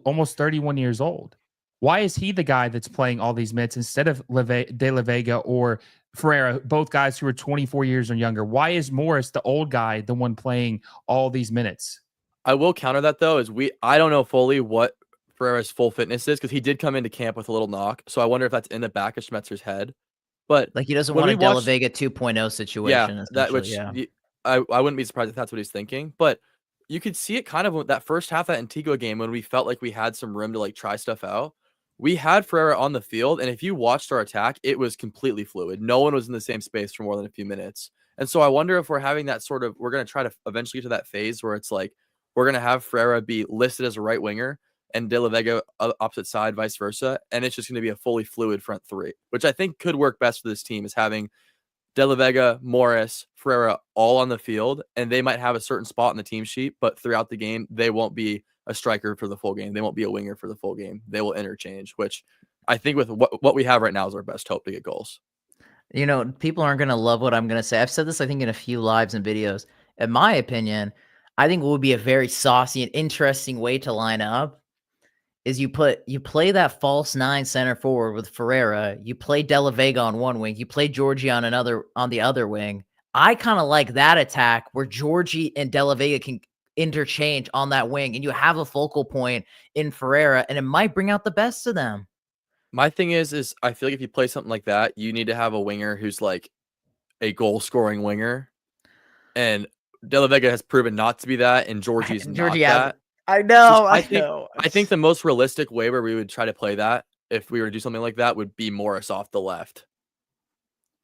almost 31 years old. Why is he the guy that's playing all these minutes instead of De La Vega or Ferreira, both guys who are 24 years or younger? Why is Morris, the old guy, the one playing all these minutes?
I will counter that, though, I don't know fully what Ferreira's full fitness is, because he did come into camp with a little knock. So I wonder if that's in the back of Schmetzer's head. But
like, he doesn't want a De La Vega 2.0 situation.
I wouldn't be surprised if that's what he's thinking. But you could see it kind of that first half of that Antigua game when we felt like we had some room to like try stuff out. We had Ferreira on the field, and if you watched our attack, it was completely fluid. No one was in the same space for more than a few minutes. And so I wonder if we're having that we're going to try to eventually get to that phase where it's like we're going to have Ferreira be listed as a right winger and De La Vega opposite side, vice versa. And it's just going to be a fully fluid front 3, which I think could work best for this team, is having De La Vega, Morris, Ferreira all on the field, and they might have a certain spot in the team sheet, but throughout the game, they won't be a striker for the full game. They won't be a winger for the full game. They will interchange, which I think with what we have right now is our best hope to get goals.
You know, people aren't going to love what I'm going to say. I've said this, I think, in a few lives and videos. In my opinion, I think what would be a very saucy and interesting way to line up is you play that false 9 center forward with Ferreira, you play De La Vega on one wing, you play Georgie on the other wing. I kind of like that attack where Georgie and De La Vega can interchange on that wing, and you have a focal point in Ferreira, and it might bring out the best of them.
My thing is I feel like if you play something like that, you need to have a winger who's like a goal-scoring winger, and De La Vega has proven not to be that, and Georgie's not that.
I know.
I think the most realistic way where we would try to play that, if we were to do something like that, would be Morris off the left.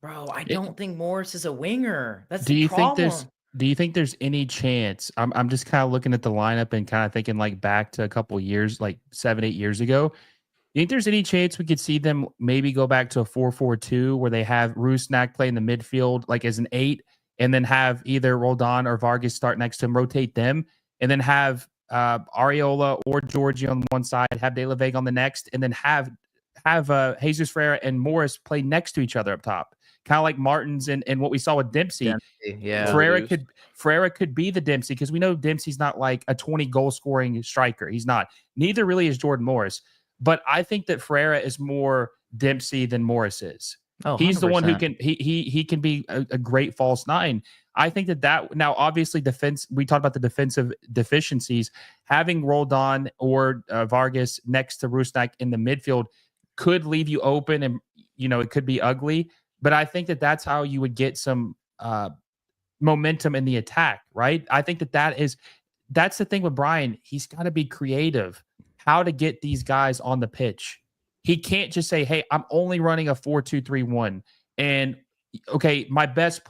Bro, I don't think Morris is a winger. That's
Do
the
you
problem.
think there's any chance? I'm just kind of looking at the lineup and kind of thinking like back to a couple of years, like 7-8 years ago. Do you think there's any chance we could see them maybe go back to a 4-4-2 where they have Rusnak play in the midfield like as an 8, and then have either Roldan or Vargas start next to him, rotate them, and then have Areola or Georgie on one side, have De La Vega on the next, and then have Jesus Ferreira and Morris play next to each other up top, kind of like Martins and what we saw with Dempsey.
Yeah,
Ferreira could be the Dempsey, because we know Dempsey's not like a 20 goal scoring striker. He's not. Neither really is Jordan Morris. But I think that Ferreira is more Dempsey than Morris is.
Oh,
he's
100%.
the one who can he can be a great false 9. I think that now obviously defense. We talked about the defensive deficiencies. Having Roldan or Vargas next to Rusnak in the midfield could leave you open, and it could be ugly. But I think that that's how you would get some momentum in the attack, right? I think that's the thing with Brian. He's got to be creative. How to get these guys on the pitch. He can't just say, hey, I'm only running a 4-2-3-1. And okay, my best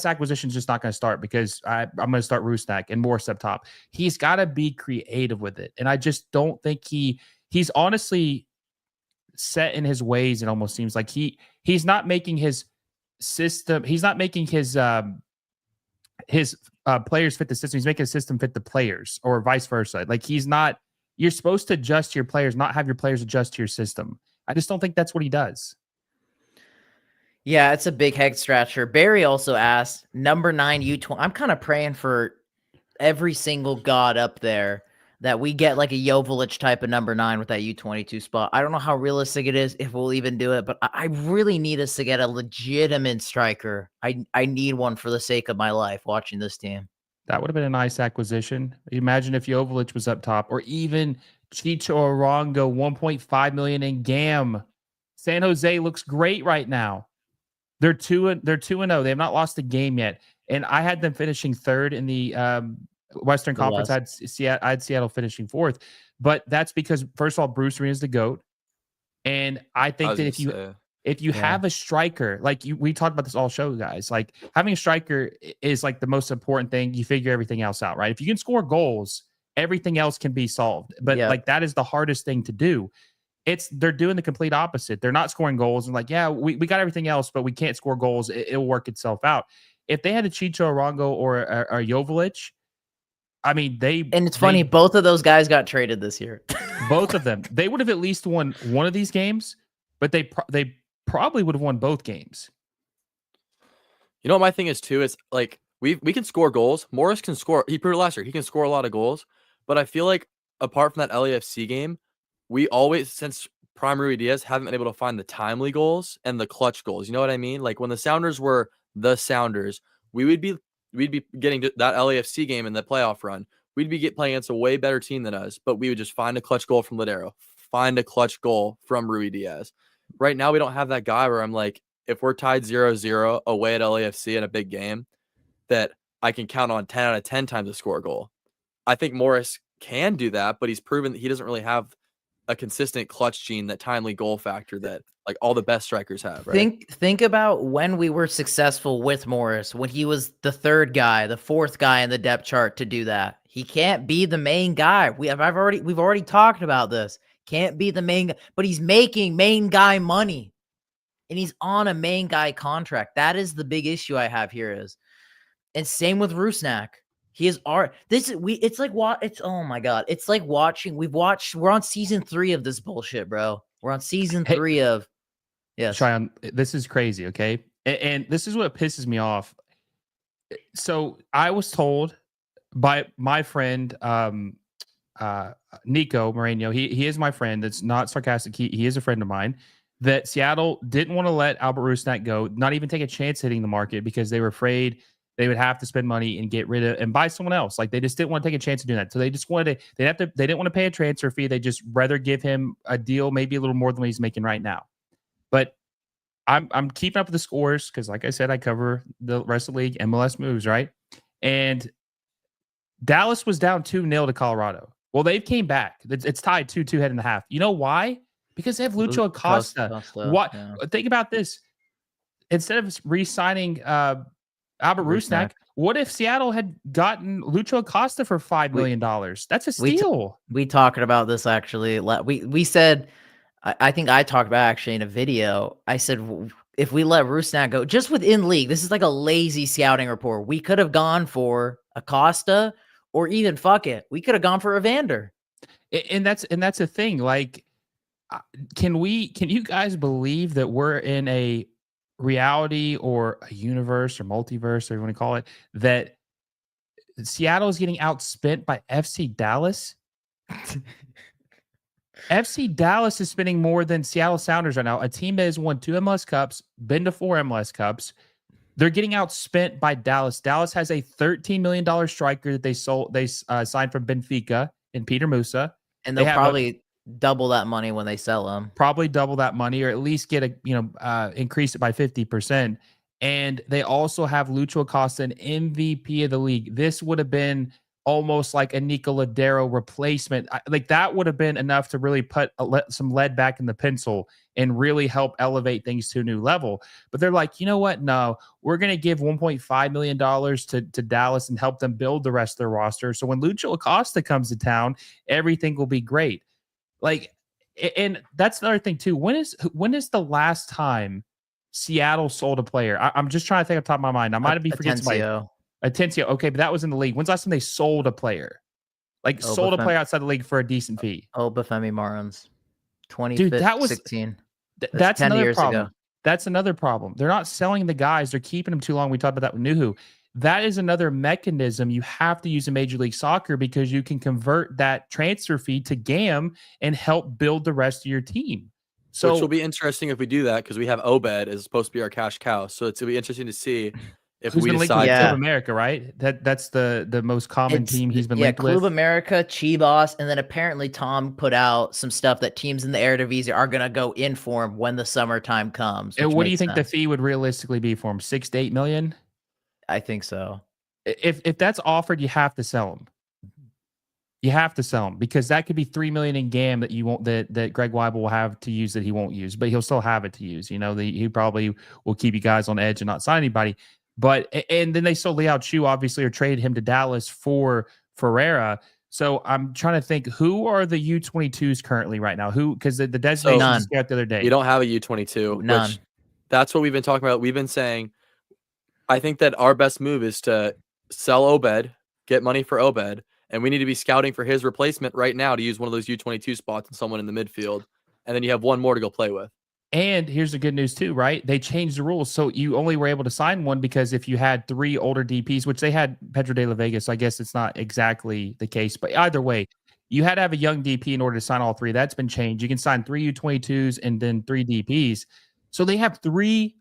acquisition is just not going to start because I'm going to start Rusnak and Morris up top. He's got to be creative with it. And I just don't think he's honestly set in his ways. It almost seems like he's not making his system. He's not making his players fit the system. He's making a system fit the players, or vice versa. Like he's not. You're supposed to adjust to your players, not have your players adjust to your system. I just don't think that's what he does.
Yeah, it's a big head scratcher. Barry also asked, number 9 U20. I'm kind of praying for every single god up there that we get like a Joveljic type of number 9 with that U22 spot. I don't know how realistic it is, if we'll even do it, but I really need us to get a legitimate striker. I need one for the sake of my life watching this team.
That would have been a nice acquisition. Imagine if Joveljic was up top, or even Chicho Arango, $1.5 million in GAM. San Jose looks great right now. They're 2-0. They have not lost a game yet, and I had them finishing 3rd in the Western Conference. I had Seattle finishing 4th, but that's because first of all, Bruce Arena is the GOAT, and I think that if you have a striker, like we talked about this all show, guys, like having a striker is like the most important thing. You figure everything else out, right? If you can score goals, everything else can be solved. But like that is the hardest thing to do. They're doing the complete opposite. They're not scoring goals and like, yeah, we got everything else, but we can't score goals. It'll work itself out. If they had a Chicho Arango or a Joveljic, I mean,
funny, both of those guys got traded this year.
Both of them, they would have at least won one of these games, but they probably would have won both games.
You know what my thing is too? Is like we can score goals. Morris can score. He proved last year. He can score a lot of goals. But I feel like apart from that LAFC game, we always, since Prime Ruidiaz, haven't been able to find the timely goals and the clutch goals. You know what I mean? Like when the Sounders were the Sounders, we'd be getting to that LAFC game in the playoff run. We'd be playing against a way better team than us, but we would just find a clutch goal from Ladero, find a clutch goal from Ruidiaz. Right now, we don't have that guy where I'm like, if we're tied 0-0 away at LAFC in a big game, that I can count on 10 out of 10 times to score a goal. I think Morris can do that, but he's proven that he doesn't really have a consistent clutch gene, that timely goal factor that like all the best strikers have. Right?
Think about when we were successful with Morris, when he was the 3rd guy, the 4th guy in the depth chart to do that. He can't be the main guy. We've already talked about this. Can't be the main, but he's making main guy money. and he's on a main guy contract. That is the big issue I have here is, and same with Rusnak. He is it's like what it's oh my god. It's like we're on season 3 of this bullshit, bro. We're on season 3 of yes.
Cheyenne, this is crazy, okay? And this is what pisses me off. So I was told by my friend Nico Moreno, he is my friend. That's not sarcastic. He is a friend of mine. That Seattle didn't want to let Albert Rusnak go, not even take a chance hitting the market because they were afraid they would have to spend money and get rid of and buy someone else. Like they just didn't want to take a chance to do that. So they just wanted to. They didn't want to pay a transfer fee. They just rather give him a deal, maybe a little more than what he's making right now. But I'm keeping up with the scores because, like I said, I cover the rest of the league, MLS moves, right? And Dallas was down 2-0 to Colorado. Well, they came back. It's tied 2-2 head and a half. You know why? Because they have Lucho Acosta. What? Yeah. Think about this. Instead of re-signing Albert Rusnak, what if Seattle had gotten Lucho Acosta for $5 million? That's a steal.
We talked about this actually. We said, I think I talked about actually in a video. I said, if we let Rusnak go just within league, this is like a lazy scouting report. We could have gone for Acosta, or even fuck it, we could have gone for Evander.
And that's the thing. Like, can you guys believe that we're in a reality or a universe or multiverse, or you want to call it, that Seattle is getting outspent by FC Dallas? FC Dallas is spending more than Seattle Sounders right now, a team that has won 2 MLS Cups, been to 4 MLS Cups. They're getting outspent by Dallas. Dallas has a $13 million striker that they signed from Benfica in Peter Musa.
And they'll probably double that money when they sell him.
Probably double that money, or at least get increase it by 50%. And they also have Lucho Acosta, an MVP of the league. This would have been almost like a Nico Ladero replacement. Like that would have been enough to really put some lead back in the pencil and really help elevate things to a new level. But they're like, you know what? No, we're going to give $1.5 million to Dallas and help them build the rest of their roster. So when Lucho Acosta comes to town, everything will be great. Like, and that's another thing too. When is the last time Seattle sold a player? I'm just trying to think off the top of my mind. I might be forgetting somebody. Atencio. Okay, but that was in the league. When's the last time they sold a player? Like sold a player outside the league for a decent fee?
Obafemi Martins. 2016. Dude, that was 16.
That's another problem. Ago. That's another problem. They're not selling the guys. They're keeping them too long. We talked about that with Nuhu. That is another mechanism you have to use in Major League Soccer, because you can convert that transfer fee to GAM and help build the rest of your team. So,
which will be interesting if we do that, because we have Obed is supposed to be our cash cow. So it's going to be interesting to see if we decide
Club America, right? That's the most common team he's been linked with.
Club America, Chivas, and then apparently Tom put out some stuff that teams in the Eredivisie are going to go in for him when the summertime comes.
And what do you think the fee would realistically be for him? 6 to 8 million?
I think so.
If that's offered, you have to sell him. You have to sell him, because that could be $3 million in GAM that you won't that Greg Weibel will have to use that he won't use, but he'll still have it to use. You know, he probably will keep you guys on edge and not sign anybody. But and then they sold Liao Chu, obviously, or traded him to Dallas for Ferreira. So I'm trying to think, who are the U22s currently right now? Who, because the designation was the other day.
You don't have a U22.
None.
Which, that's what we've been talking about. We've been saying, I think that our best move is to sell Obed, get money for Obed, and we need to be scouting for his replacement right now to use one of those U22 spots and someone in the midfield. And then you have one more to go play with.
And here's the good news too, right? They changed the rules. So you only were able to sign one, because if you had 3 older DPs, which they had Pedro de la Vega, so I guess it's not exactly the case, but either way, you had to have a young DP in order to sign all 3. That's been changed. You can sign 3 U22s and then 3 DPs. So they have 3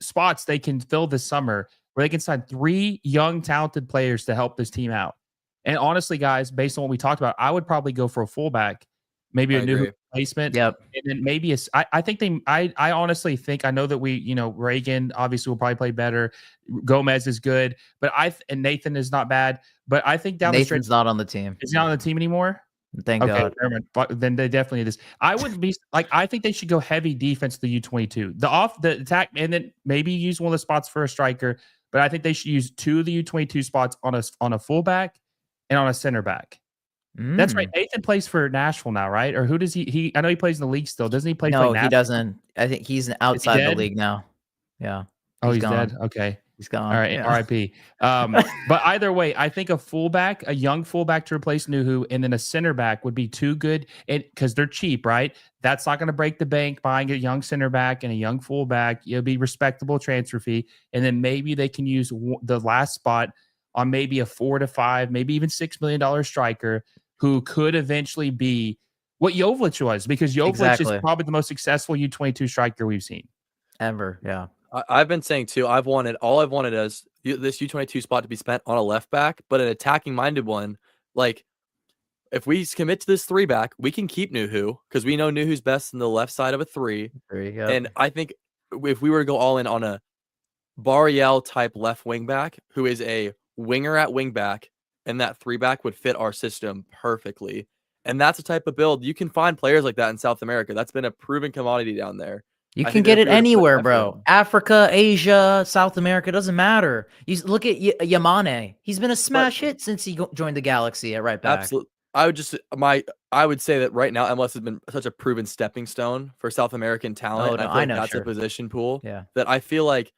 spots they can fill this summer where they can sign 3 young, talented players to help this team out. And honestly, guys, based on what we talked about, I would probably go for a fullback, maybe a new replacement.
Yep.
And then maybe I honestly think, I know that Reagan obviously will probably play better. Gomez is good, but and Nathan is not bad, but I think
Nathan's not on the team.
Is he not on the team anymore?
Thank God.
Then they definitely need this. I would be like, I think they should go heavy defense to the U22, the attack, and then maybe use one of the spots for a striker. But I think they should use 2 of the U22 spots on a fullback and on a center back. That's right. Nathan plays for Nashville now, right? Or who does he? I know he plays in the league still. Doesn't he play for
No,
like
he
Nashville?
doesn't. I think he's outside the league now. Yeah.
Oh, he's
gone.
dead. Okay.
He's gone.
All right.
Yeah.
RIP. But either way, I think a young fullback to replace Nuhu, and then a center back would be too good. And because they're cheap, right? That's not going to break the bank buying a young center back and a young fullback. It'll be respectable transfer fee. And then maybe they can use the last spot on maybe a $4 to $5, maybe even $6 million striker who could eventually be what Jovic was, because Jovic is probably the most successful U22 striker we've seen
ever. Yeah.
I've been saying too, I've wanted is this U22 spot to be spent on a left back, but an attacking minded one. Like, if we commit to this 3-back, we can keep Nuhu because we know Nuhu's best in the left side of a 3.
Yep.
And I think if we were to go all in on a Bariel type left wing back who is a winger at wing back, and that 3-back would fit our system perfectly. And that's a type of build. You can find players like that in South America. That's been a proven commodity down there.
You can get it anywhere, bro. Africa, Asia, South America, doesn't matter. You look at Yamane. He's been a smash hit since he joined the Galaxy at right back.
Absolutely. I would say that right now MLS has been such a proven stepping stone for South American talent.
Oh, no,
I feel like that's a position pool that I feel like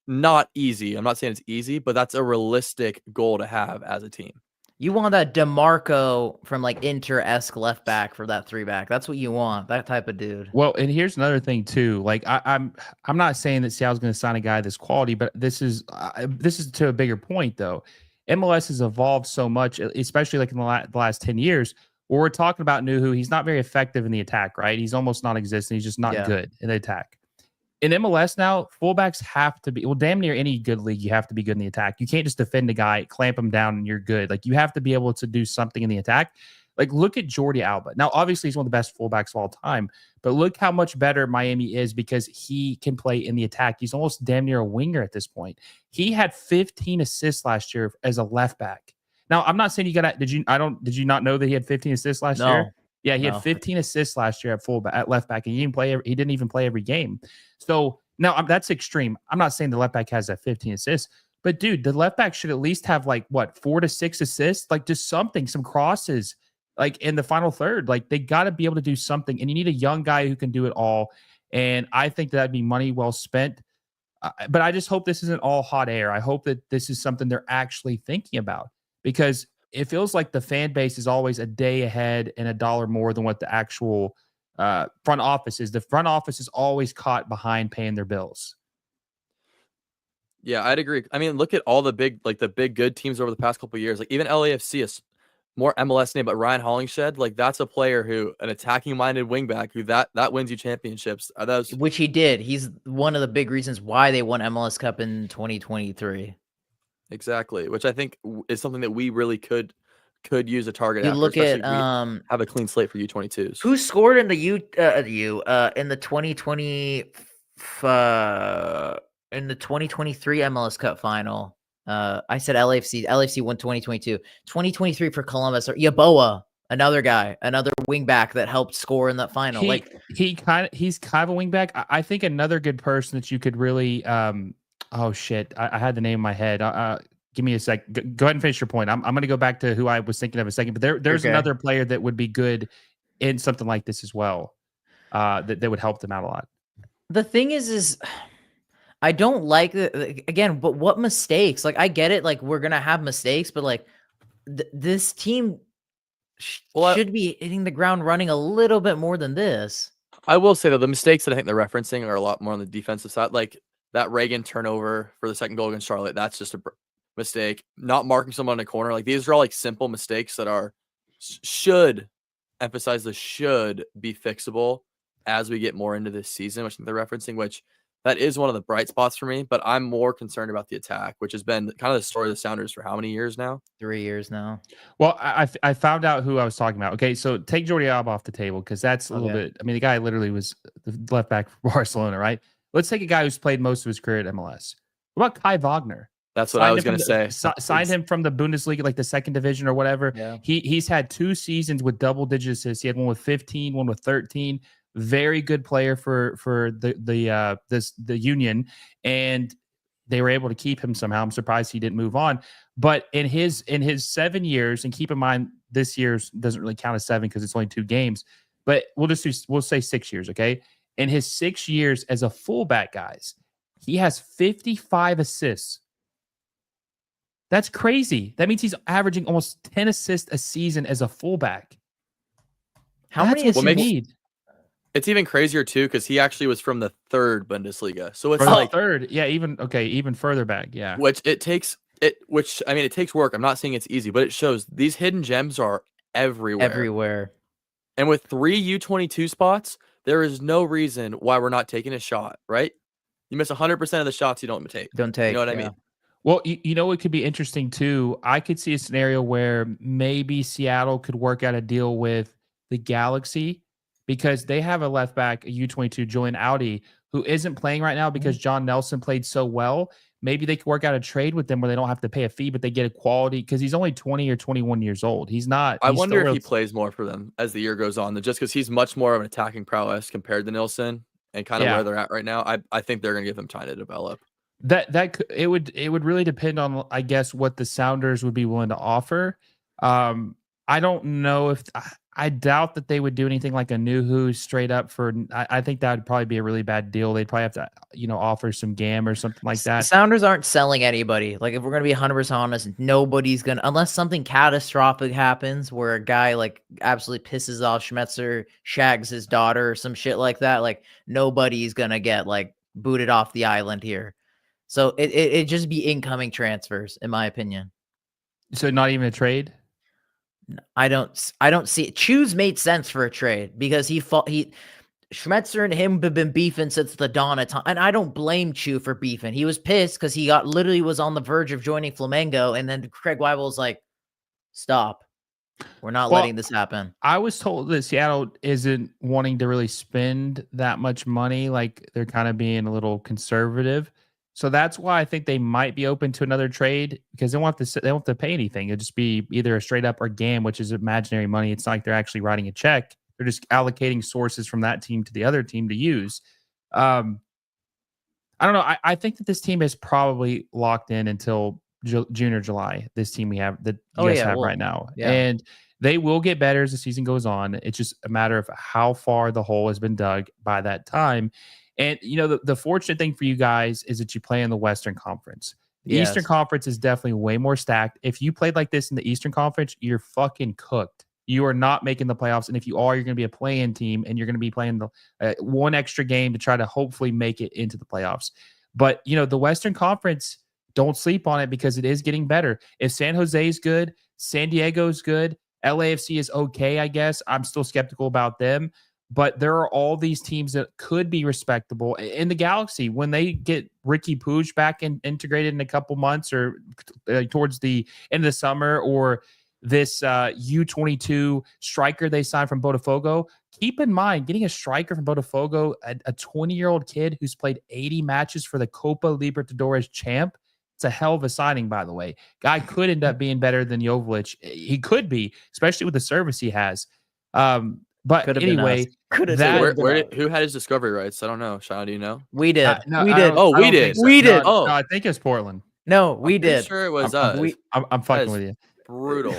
not easy. I'm not saying it's easy, but that's a realistic goal to have as a team.
You want that DeMarco from like Inter-esque left back for that 3-back. That's what you want. That type of dude.
Well, and here's another thing too. Like I'm not saying that Seattle's going to sign a guy this quality, but this is to a bigger point though. MLS has evolved so much, especially like in the last 10 years. Where we're talking about Nuhu, he's not very effective in the attack, right? He's almost non-existent. He's just not good in the attack. In MLS now, fullbacks have to be, well, damn near any good league, you have to be good in the attack. You can't just defend a guy, clamp him down, and you're good. Like, you have to be able to do something in the attack. Like, look at Jordi Alba. Now, obviously, he's one of the best fullbacks of all time, but look how much better Miami is because he can play in the attack. He's almost damn near a winger at this point. He had 15 assists last year as a left back. Now, I'm not saying you got to, did you not know that he had 15 assists last year? Yeah, he had 15 assists last year at left back, and he didn't even play every game. So now that's extreme. I'm not saying the left back has that 15 assists, but dude, the left back should at least have like 4 to 6 assists, like just something, some crosses, like in the final third. Like they got to be able to do something, and you need a young guy who can do it all. And I think that'd be money well spent. But I just hope this isn't all hot air. I hope that this is something they're actually thinking about, because it feels like the fan base is always a day ahead and $1 more than what the actual front office is. The front office is always caught behind paying their bills.
Yeah, I'd agree. I mean, look at all the big good teams over the past couple of years. Like even LAFC is more MLS name, but Ryan Hollingshed, like that's a player who, an attacking minded wingback who that wins you championships.
Which he did. He's one of the big reasons why they won MLS Cup in 2023.
Exactly, which I think is something that we really could use a target.
You
after,
look at
have a clean slate for U22s.
Who scored in the in the 2020 in the 2023 MLS Cup final? I said LAFC. LAFC won 2022. 2023 for Columbus, or Yeboah, another guy, another wingback that helped score in that final.
He's kind of a wingback. I think another good person that you could really oh shit, I had the name in my head. Give me a sec. Go ahead and finish your point. I'm going to go back to who I was thinking of a second, but there's another player that would be good in something like this as well. That would help them out a lot.
The thing is I don't like again, but what mistakes? Like I get it, like we're gonna have mistakes, but like this team should be hitting the ground running a little bit more than this.
I will say that the mistakes that I think they're referencing are a lot more on the defensive side, like that Reagan turnover for the second goal against Charlotte. That's just a mistake. Not marking someone in a corner, like these are all like simple mistakes that should emphasize the should be fixable as we get more into this season, which they're referencing, which that is one of the bright spots for me. But I'm more concerned about the attack, which has been kind of the story of the Sounders for how many years now?
3 years now.
Well, I found out who I was talking about. Okay, so take Jordi Alba off the table because that's a little bit. I mean, the guy literally was the left back for Barcelona, right? Let's take a guy who's played most of his career at MLS. What about Kai Wagner?
That's what I was going to say.
Signed him from the Bundesliga, like the second division or whatever.
Yeah.
He's had 2 seasons with double-digit assists. He had one with 15, one with 13. Very good player for the Union. And they were able to keep him somehow. I'm surprised he didn't move on. But in his 7 years, and keep in mind this year's doesn't really count as 7 because it's only 2 games, but we'll say 6 years, okay? In his 6 years as a fullback, guys, he has 55 assists. That's crazy. That means he's averaging almost 10 assists a season as a fullback.
How many
That's what you
assists?
need?
It's even crazier too because he actually was from the 3rd Bundesliga, so it's
For the
like
third, yeah, even further back, yeah.
which it takes work. I'm not saying it's easy, but it shows these hidden gems are everywhere.
Everywhere.
And with 3 U22 spots, there is no reason why we're not taking a shot, right? You miss 100% of the shots you don't take.
Don't take.
You know what I
yeah.
mean?
Well, you know what could be interesting too? I could see a scenario where maybe Seattle could work out a deal with the Galaxy because they have a left back, a U22, Julian Audi, who isn't playing right now because John Nelson played so well. Maybe they could work out a trade with them where they don't have to pay a fee, but they get a quality because he's only 20 or 21 years old. He's not.
I
he's
wonder
still
if he plays more for them as the year goes on, just because he's much more of an attacking prowess compared to Nilsson and kind of
Yeah.
where they're at right now. I think they're going to give him time to develop.
It would really depend on, I guess, what the Sounders would be willing to offer. I don't know if I doubt that they would do anything like a Nuhu straight up for. I think that would probably be a really bad deal. They'd probably have to, offer some GAM or something like that.
Sounders aren't selling anybody. Like, if we're gonna be 100% honest, nobody's gonna, unless something catastrophic happens where a guy like absolutely pisses off Schmetzer, shags his daughter or some shit like that. Like, nobody's gonna get like booted off the island here. So it just be incoming transfers, in my opinion.
So not even a trade.
I don't see it. Choose made sense for a trade because Schmetzer and him have been beefing since the dawn of time, and I don't blame Chu for beefing. He was pissed because he literally was on the verge of joining Flamengo, and then Craig Weibel was like, "Stop, we're not letting this happen."
I was told that Seattle isn't wanting to really spend that much money, like they're kind of being a little conservative. So that's why I think they might be open to another trade because they won't have to pay anything. It'll just be either a straight up or GAM, which is imaginary money. It's not like they're actually writing a check. They're just allocating sources from that team to the other team to use. I don't know. I think that this team is probably locked in until June or July. This team we have that you guys have right now.
Yeah.
And they will get better as the season goes on. It's just a matter of how far the hole has been dug by that time. And, the fortunate thing for you guys is that you play in the Western Conference. The Eastern Conference is definitely way more stacked. If you played like this in the Eastern Conference, you're fucking cooked. You are not making the playoffs. And if you are, you're going to be a play-in team, and you're going to be playing the one extra game to try to hopefully make it into the playoffs. But, the Western Conference, don't sleep on it because it is getting better. If San Jose is good, San Diego is good, LAFC is okay, I guess. I'm still skeptical about them. But there are all these teams that could be respectable in the Galaxy when they get Ricky Puig back and integrated in a couple months or towards the end of the summer, or this U22 striker they signed from Botafogo. Keep in mind, getting a striker from Botafogo, a 20-year-old kid who's played 80 matches for the Copa Libertadores champ. It's a hell of a signing, by the way. Guy could end up being better than Jovic. He could be, especially with the service he has. But
Could've
anyway,
who had his discovery rights? I don't know. Sean, do you know?
We did.
No,
we did.
Oh, we did.
We did.
No, I think it's Portland.
No, we did.
Sure, it was us.
I'm fucking with you.
Brutal.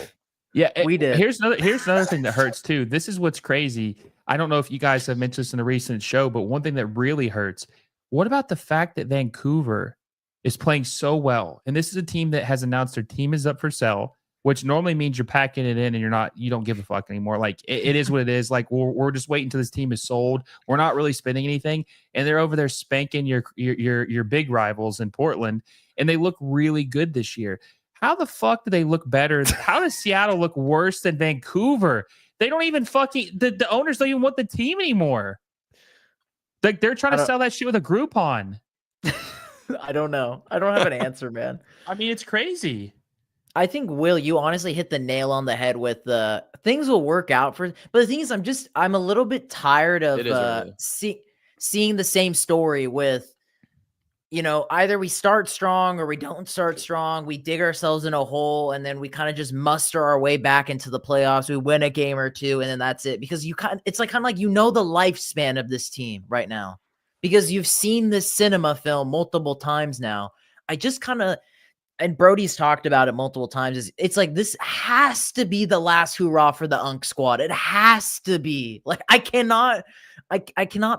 Yeah,
we did.
Here's another thing that hurts too. This is what's crazy. I don't know if you guys have mentioned this in a recent show, but one thing that really hurts. What about the fact that Vancouver is playing so well? And this is a team that has announced their team is up for sale, which normally means you're packing it in and you don't give a fuck anymore. Like it is what it is. Like we're just waiting until this team is sold. We're not really spending anything, and they're over there spanking your big rivals in Portland, and they look really good this year. How the fuck do they look better? How does Seattle look worse than Vancouver? They don't even the owners don't even want the team anymore. Like they're trying to sell that shit with a Groupon.
I don't know. I don't have an answer, man.
I mean, it's crazy.
I think, Will, you honestly hit the nail on the head with the things will work out for. But the thing is, I'm a little bit tired of seeing the same story with, either we start strong or we don't start strong. We dig ourselves in a hole and then we kind of just muster our way back into the playoffs. We win a game or two and then that's it. Because it's like kind of like the lifespan of this team right now because you've seen this cinema film multiple times now. just kind of, and Brody's talked about it multiple times. It's like, this has to be the last hoorah for the Unk squad. It has to be. Like, I cannot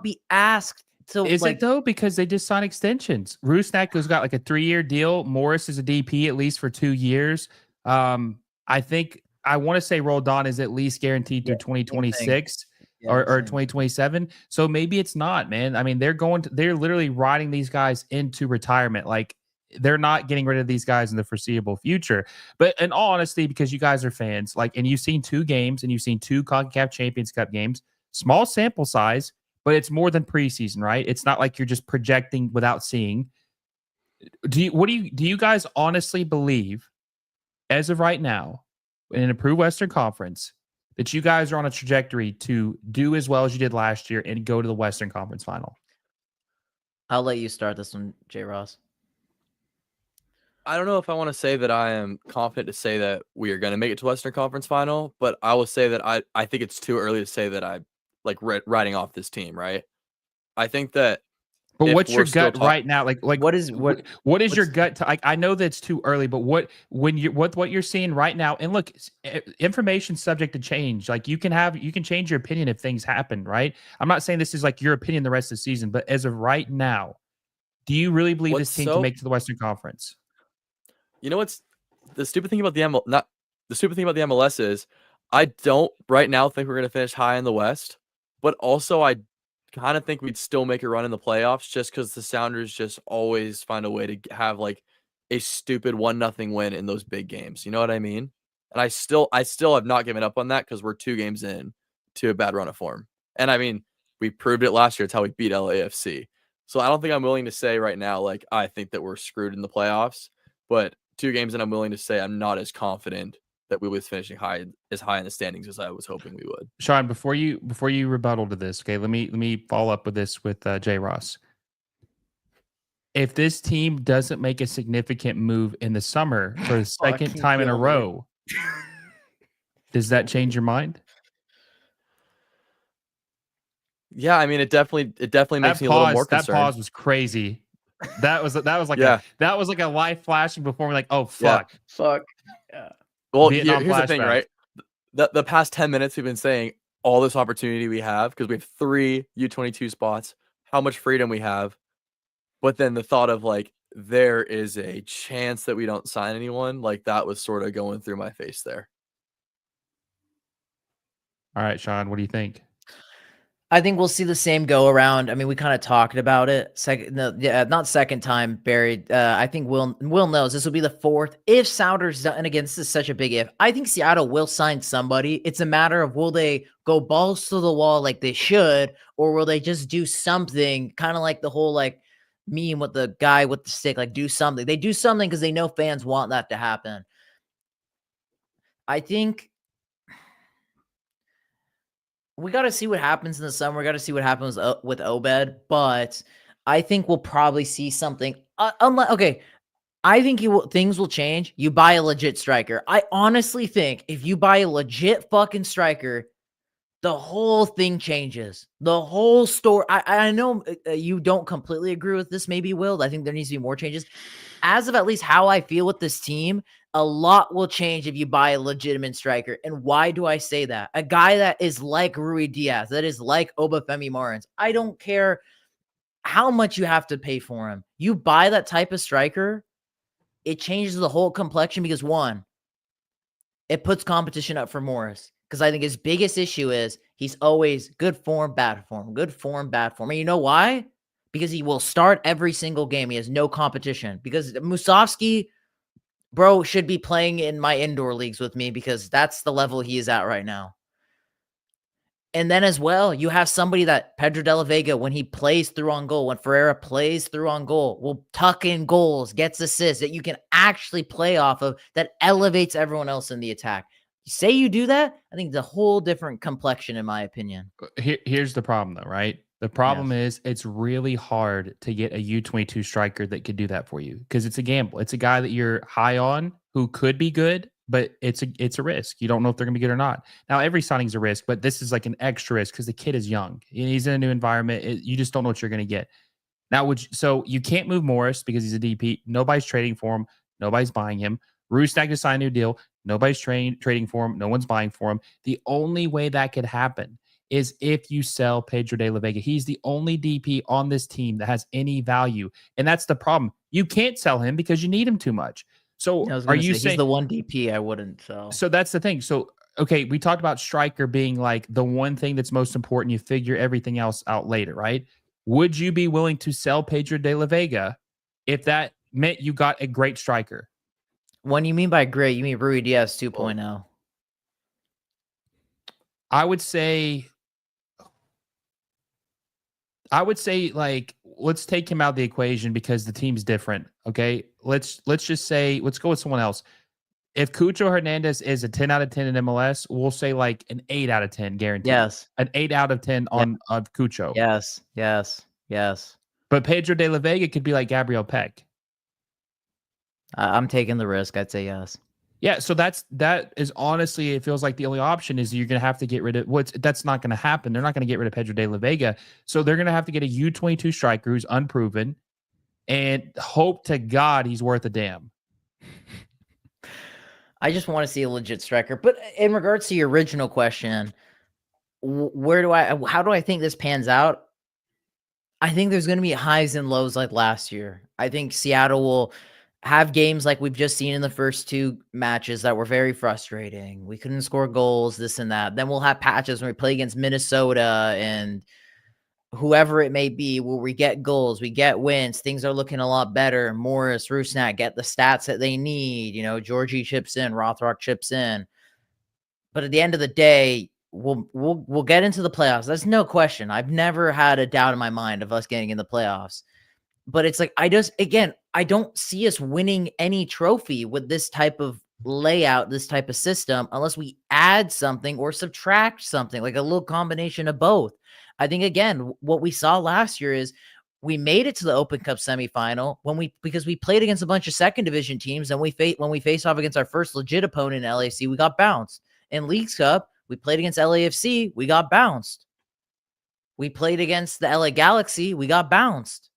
be asked to.
Is
like,
it though? Because they just signed extensions. Rusnak has got like a 3-year deal. Morris is a DP at least for 2 years. I think I want to say Roldan is at least guaranteed through 2026 or 2027. So maybe it's not, man. I mean, they're literally riding these guys into retirement. Like, they're not getting rid of these guys in the foreseeable future. But in all honesty, because you guys are fans, like, and you've seen 2 games and you've seen 2 CONCACAF Champions Cup games, small sample size, but it's more than preseason, right? It's not like you're just projecting without seeing. Do you guys honestly believe, as of right now, in an improved Western Conference, that you guys are on a trajectory to do as well as you did last year and go to the Western Conference final?
I'll let you start this one, J. Ross.
I don't know if I want to say that I am confident to say that we are going to make it to Western Conference final, but I will say that I think it's too early to say that I like writing off this team, right? I think that.
But what's your gut right now? Like what is your gut to, I know that it's too early, but what you're seeing right now, and look, information's subject to change. Like, you can change your opinion if things happen, right? I'm not saying this is like your opinion the rest of the season, but as of right now, do you really believe this team can make it to the Western Conference?
You know what's the stupid thing about the MLS is I don't right now think we're going to finish high in the West, but also I kind of think we'd still make a run in the playoffs just because the Sounders just always find a way to have like a stupid 1-0 win in those big games. You know what I mean? And I still have not given up on that because we're 2 games in to a bad run of form. And I mean, we proved it last year. It's how we beat LAFC. So I don't think I'm willing to say right now, like, I think that we're screwed in the playoffs, but 2 games and I'm willing to say I'm not as confident that we was finishing high in the standings as I was hoping we would.
Sean, before you rebuttal to this, okay, let me follow up with this with J. Ross. If this team doesn't make a significant move in the summer for the second time in a row, does that change your mind?
Yeah, I mean, it definitely makes me a little more concerned.
That pause was crazy. That was like that was like a light flashing before we're like, oh fuck.
Yeah.
Well, here's the thing, right? The past 10 minutes we've been saying all this opportunity we have because we have 3 U22 spots, how much freedom we have. But then the thought of like there is a chance that we don't sign anyone, like that was sort of going through my face there.
All right, Sean, what do you think?
I think we'll see the same go around. I mean, we kind of talked about it. Not second time buried. I think Will knows this will be the 4th. If Sounders, and again, this is such a big if, I think Seattle will sign somebody. It's a matter of will they go balls to the wall like they should, or will they just do something kind of like the whole like meme with the guy with the stick, like do something. They do something because they know fans want that to happen. I think we got to see what happens in the summer. We got to see what happens with Obed, but I think we'll probably see something. I think things will change. You buy a legit striker. I honestly think if you buy a legit fucking striker, the whole thing changes. The whole story. I know you don't completely agree with this, maybe, Will. I think there needs to be more changes. As of at least how I feel with this team, a lot will change if you buy a legitimate striker. And why do I say that? A guy that is like Rui Diaz, that is like Obafemi Martins. I don't care how much you have to pay for him. You buy that type of striker, it changes the whole complexion because, one, it puts competition up for Morris. Because I think his biggest issue is he's always good form, bad form, good form, bad form. And you know why? Because he will start every single game. He has no competition. Because Musovski, bro, should be playing in my indoor leagues with me because that's the level he is at right now. And then as well, you have somebody that Pedro de la Vega, when he plays through on goal, when Ferreira plays through on goal, will tuck in goals, gets assists that you can actually play off of that elevates everyone else in the attack. Say you do that, I think it's a whole different complexion, in my opinion.
Here's the problem, though, right? The problem is it's really hard to get a U22 striker that could do that for you because it's a gamble. It's a guy that you're high on who could be good, but it's a risk. You don't know if they're going to be good or not. Now, every signing's a risk, but this is like an extra risk because the kid is young. He's in a new environment. You just don't know what you're going to get. Now, so you can't move Morris because he's a DP. Nobody's trading for him. Nobody's buying him. Rusnak just signed a new deal. Nobody's trading for him. No one's buying for him. The only way that could happen is if you sell Pedro de la Vega. He's the only DP on this team that has any value. And that's the problem. You can't sell him because you need him too much. So
I was
are
gonna
you
say
saying
he's the one DP I wouldn't sell?
So that's the thing. So okay, we talked about striker being like the one thing that's most important. You figure everything else out later, right? Would you be willing to sell Pedro de la Vega if that meant you got a great striker?
When you mean by great, you mean Rui Diaz
Well,
2.0.
I would say like let's take him out of the equation because the team's different. Okay. Let's just say let's go with someone else. If Cucho Hernandez is a 10 out of 10 in MLS, we'll say like an 8 out of 10 guaranteed.
Yes.
An 8 out of 10 on of Cucho.
Yes. Yes. Yes.
But Pedro de la Vega could be like Gabriel Peck.
I'm taking the risk. I'd say yes.
Yeah, so that is honestly, it feels like the only option is you're going to have to get rid of that's not going to happen. They're not going to get rid of Pedro de la Vega. So they're going to have to get a U22 striker who's unproven and hope to God he's worth a damn.
I just want to see a legit striker. But in regards to your original question, how do I think this pans out? I think there's going to be highs and lows like last year. I think Seattle will have games like we've just seen in the first two matches that were very frustrating. We couldn't score goals, this and that. Then we'll have patches when we play against Minnesota and whoever it may be, where we get goals, we get wins, things are looking a lot better. Morris, Rusnak get the stats that they need. You know, Georgie chips in, Rothrock chips in. But at the end of the day, we'll get into the playoffs. That's no question. I've never had a doubt in my mind of us getting in the playoffs. But it's like, I don't see us winning any trophy with this type of layout, this type of system, unless we add something or subtract something, like a little combination of both. I think, again, what we saw last year is we made it to the Open Cup semifinal because we played against a bunch of second division teams, and when we faced off against our first legit opponent in LAFC, we got bounced. In Leagues Cup, we played against LAFC, we got bounced. We played against the LA Galaxy, we got bounced.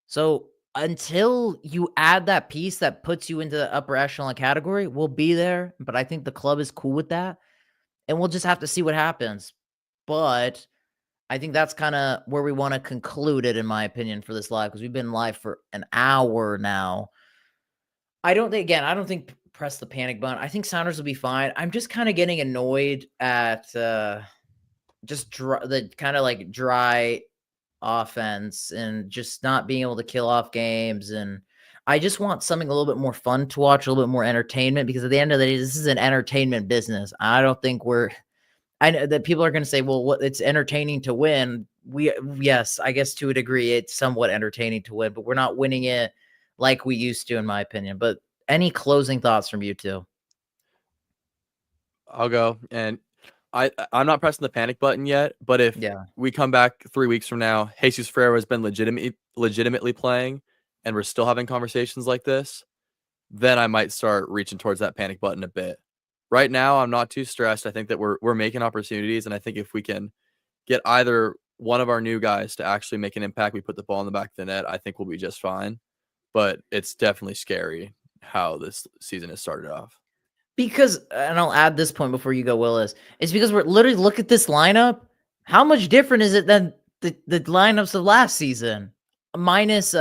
So until you add that piece that puts you into the upper echelon category, we'll be there. But I think the club is cool with that. And we'll just have to see what happens. But I think that's kind of where we want to conclude it, in my opinion, for this live, because we've been live for an hour now. I don't think press the panic button. I think Sounders will be fine. I'm just kind of getting annoyed at just the kind of like dry offense and just not being able to kill off games. And I just want something a little bit more fun to watch, a little bit more entertainment, because at the end of the day, this is an entertainment business. I don't think I know that people are going to say, well, it's entertaining to win. Yes, I guess to a degree, it's somewhat entertaining to win, but we're not winning it like we used to, in my opinion. But any closing thoughts from you two?
I'll go. And I'm not pressing the panic button yet, but if we come back 3 weeks from now, Jesus Ferreira has been legitimately playing, and we're still having conversations like this, then I might start reaching towards that panic button a bit. Right now, I'm not too stressed. I think that we're making opportunities, and I think if we can get either one of our new guys to actually make an impact, we put the ball in the back of the net, I think we'll be just fine. But it's definitely scary how this season has started off.
Because, and I'll add this point before you go, Willis, it's because we're literally, look at this lineup. How much different is it than the lineups of last season? Minus,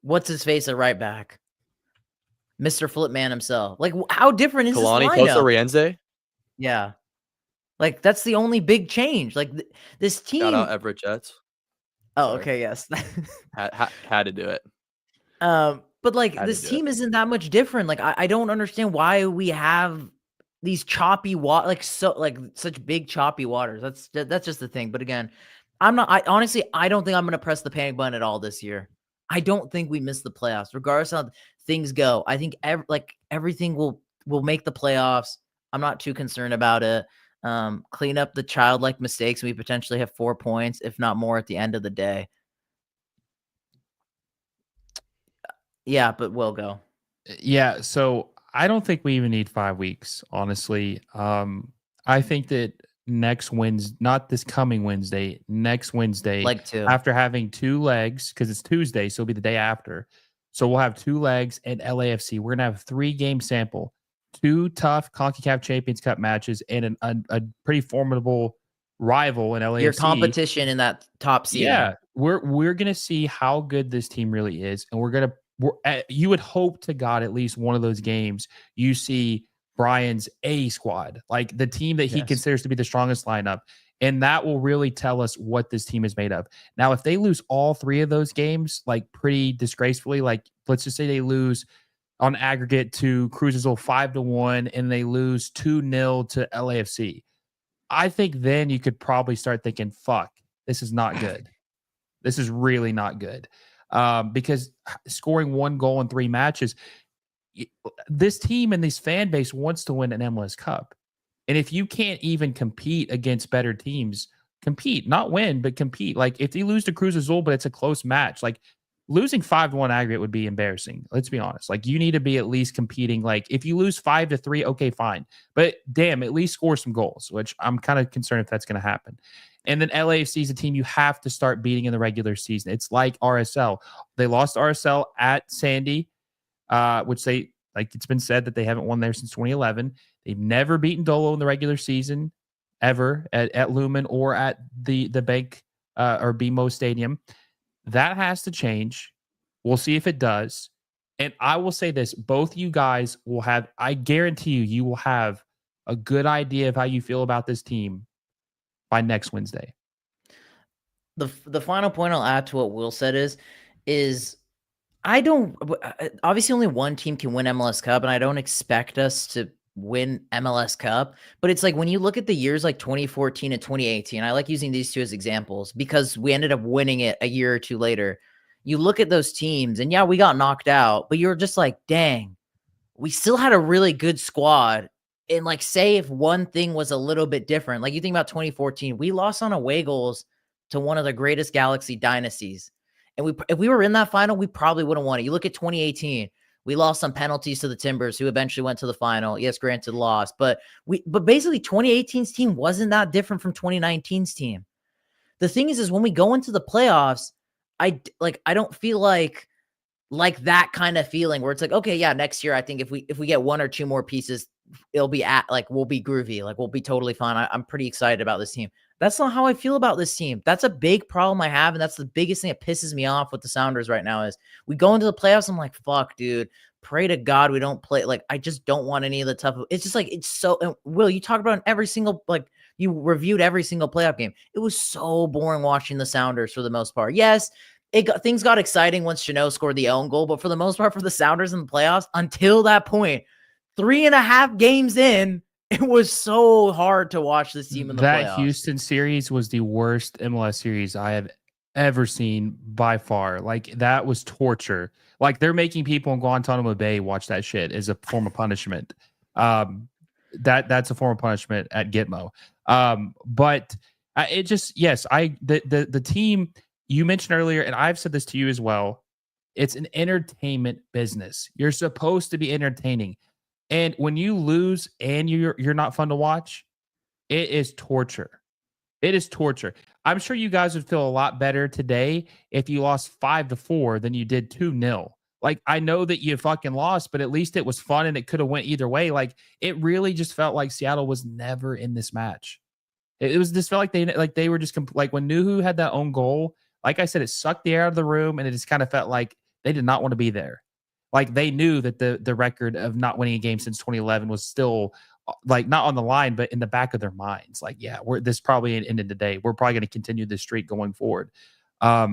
what's his face at right back? Mr. Flipman himself. Like, how different is
Kalani,
this lineup?
Kosa Rienze?
Yeah. Like, that's the only big change. Like, this team.
Shout out Everett Jets.
Oh, sorry. Okay, yes.
had to do it.
But like, this team isn't that much different. Like, I don't understand why we have these choppy water, such big choppy waters. That's just the thing. But again, honestly, I don't think I'm gonna press the panic button at all this year. I don't think we miss the playoffs, regardless of how things go. I think everything will make the playoffs. I'm not too concerned about it. Clean up the childlike mistakes, and we potentially have 4 points, if not more, at the end of the day. Yeah, but we'll go.
Yeah, so I don't think we even need 5 weeks, honestly. I think that next Wednesday, not this coming Wednesday, next Wednesday,
Leg 2.
after having 2 legs, because it's Tuesday, so it'll be the day after. So we'll have 2 legs at LAFC. We're going to have 3-game sample, 2 tough CONCACAF Champions Cup matches, and a pretty formidable rival in LAFC.
Your competition in that top seed.
Yeah, we're gonna see how good this team really is, and you would hope to God at least one of those games you see Brian's A squad, like the team that he considers to be the strongest lineup, and that will really tell us what this team is made of. Now, if they lose all 3 of those games, like pretty disgracefully, like let's just say they lose on aggregate to Cruz Azul 5-1, and they lose 2-0 to LAFC. I think then you could probably start thinking, fuck, this is not good. This is really not good. Because scoring 1 goal in 3 matches, this team and this fan base wants to win an MLS Cup. And if you can't even compete against better teams, compete, not win, but compete. Like if you lose to Cruz Azul, but it's a close match, like losing 5-1 aggregate would be embarrassing. Let's be honest. Like you need to be at least competing. Like if you lose 5-3, okay, fine. But damn, at least score some goals, which I'm kind of concerned if that's going to happen. And then LAFC is a team you have to start beating in the regular season. It's like RSL. They lost RSL at Sandy, which they, like it's been said that they haven't won there since 2011. They've never beaten Dolo in the regular season ever at Lumen or at the bank or BMO Stadium. That has to change. We'll see if it does. And I will say this, both you guys will have, I guarantee you will have a good idea of how you feel about this team by next Wednesday.
The final point I'll add to what Will said is I don't, obviously only one team can win MLS Cup, and I don't expect us to win MLS Cup, but it's like when you look at the years like 2014 and 2018, I like using these 2 as examples because we ended up winning it a year or 2 later. You look at those teams and yeah, we got knocked out, but you're just like, dang, we still had a really good squad. And like, say if one thing was a little bit different, like you think about 2014, we lost on away goals to one of the greatest Galaxy dynasties. And if we were in that final, we probably would have won it. You look at 2018, we lost some penalties to the Timbers, who eventually went to the final. Yes, granted, lost, but basically 2018's team wasn't that different from 2019's team. The thing is when we go into the playoffs, I don't feel like that kind of feeling where it's like, okay, yeah, next year I think if we get 1 or 2 more pieces, it'll be we'll be groovy, like we'll be totally fine. I'm pretty excited about this team. That's not how I feel about this team. That's a big problem I have, and that's the biggest thing that pisses me off with the Sounders right now is we go into the playoffs, I'm like, fuck, dude, pray to God we don't play. Like, I just don't want any of the tough. It's just like, it's so, and Will, you talked about every single, like, you reviewed every single playoff game. It was so boring watching the Sounders for the most part. Yes, things got exciting once Chanot scored the own goal, but for the most part, for the Sounders in the playoffs, until that point, 3.5 games in, it was so hard to watch this team in the playoffs.
That Houston series was the worst MLS series I have ever seen by far. Like that was torture. Like they're making people in Guantanamo Bay watch that shit as a form of punishment. That's a form of punishment at Gitmo. But it just, yes, the team you mentioned earlier, and I've said this to you as well. It's an entertainment business. You're supposed to be entertaining. And when you lose and you're not fun to watch, it is torture. It is torture. I'm sure you guys would feel a lot better today if you lost 5-4 than you did 2-0. Like, I know that you fucking lost, but at least it was fun and it could have went either way. Like, it really just felt like Seattle was never in this match. It was just felt like they were just like when Nuhu had that own goal. Like I said, it sucked the air out of the room, and it just kind of felt like they did not want to be there. Like they knew that the record of not winning a game since 2011 was still like not on the line, but in the back of their minds. Like, yeah, this probably ain't ended today. We're probably going to continue this streak going forward. Yeah,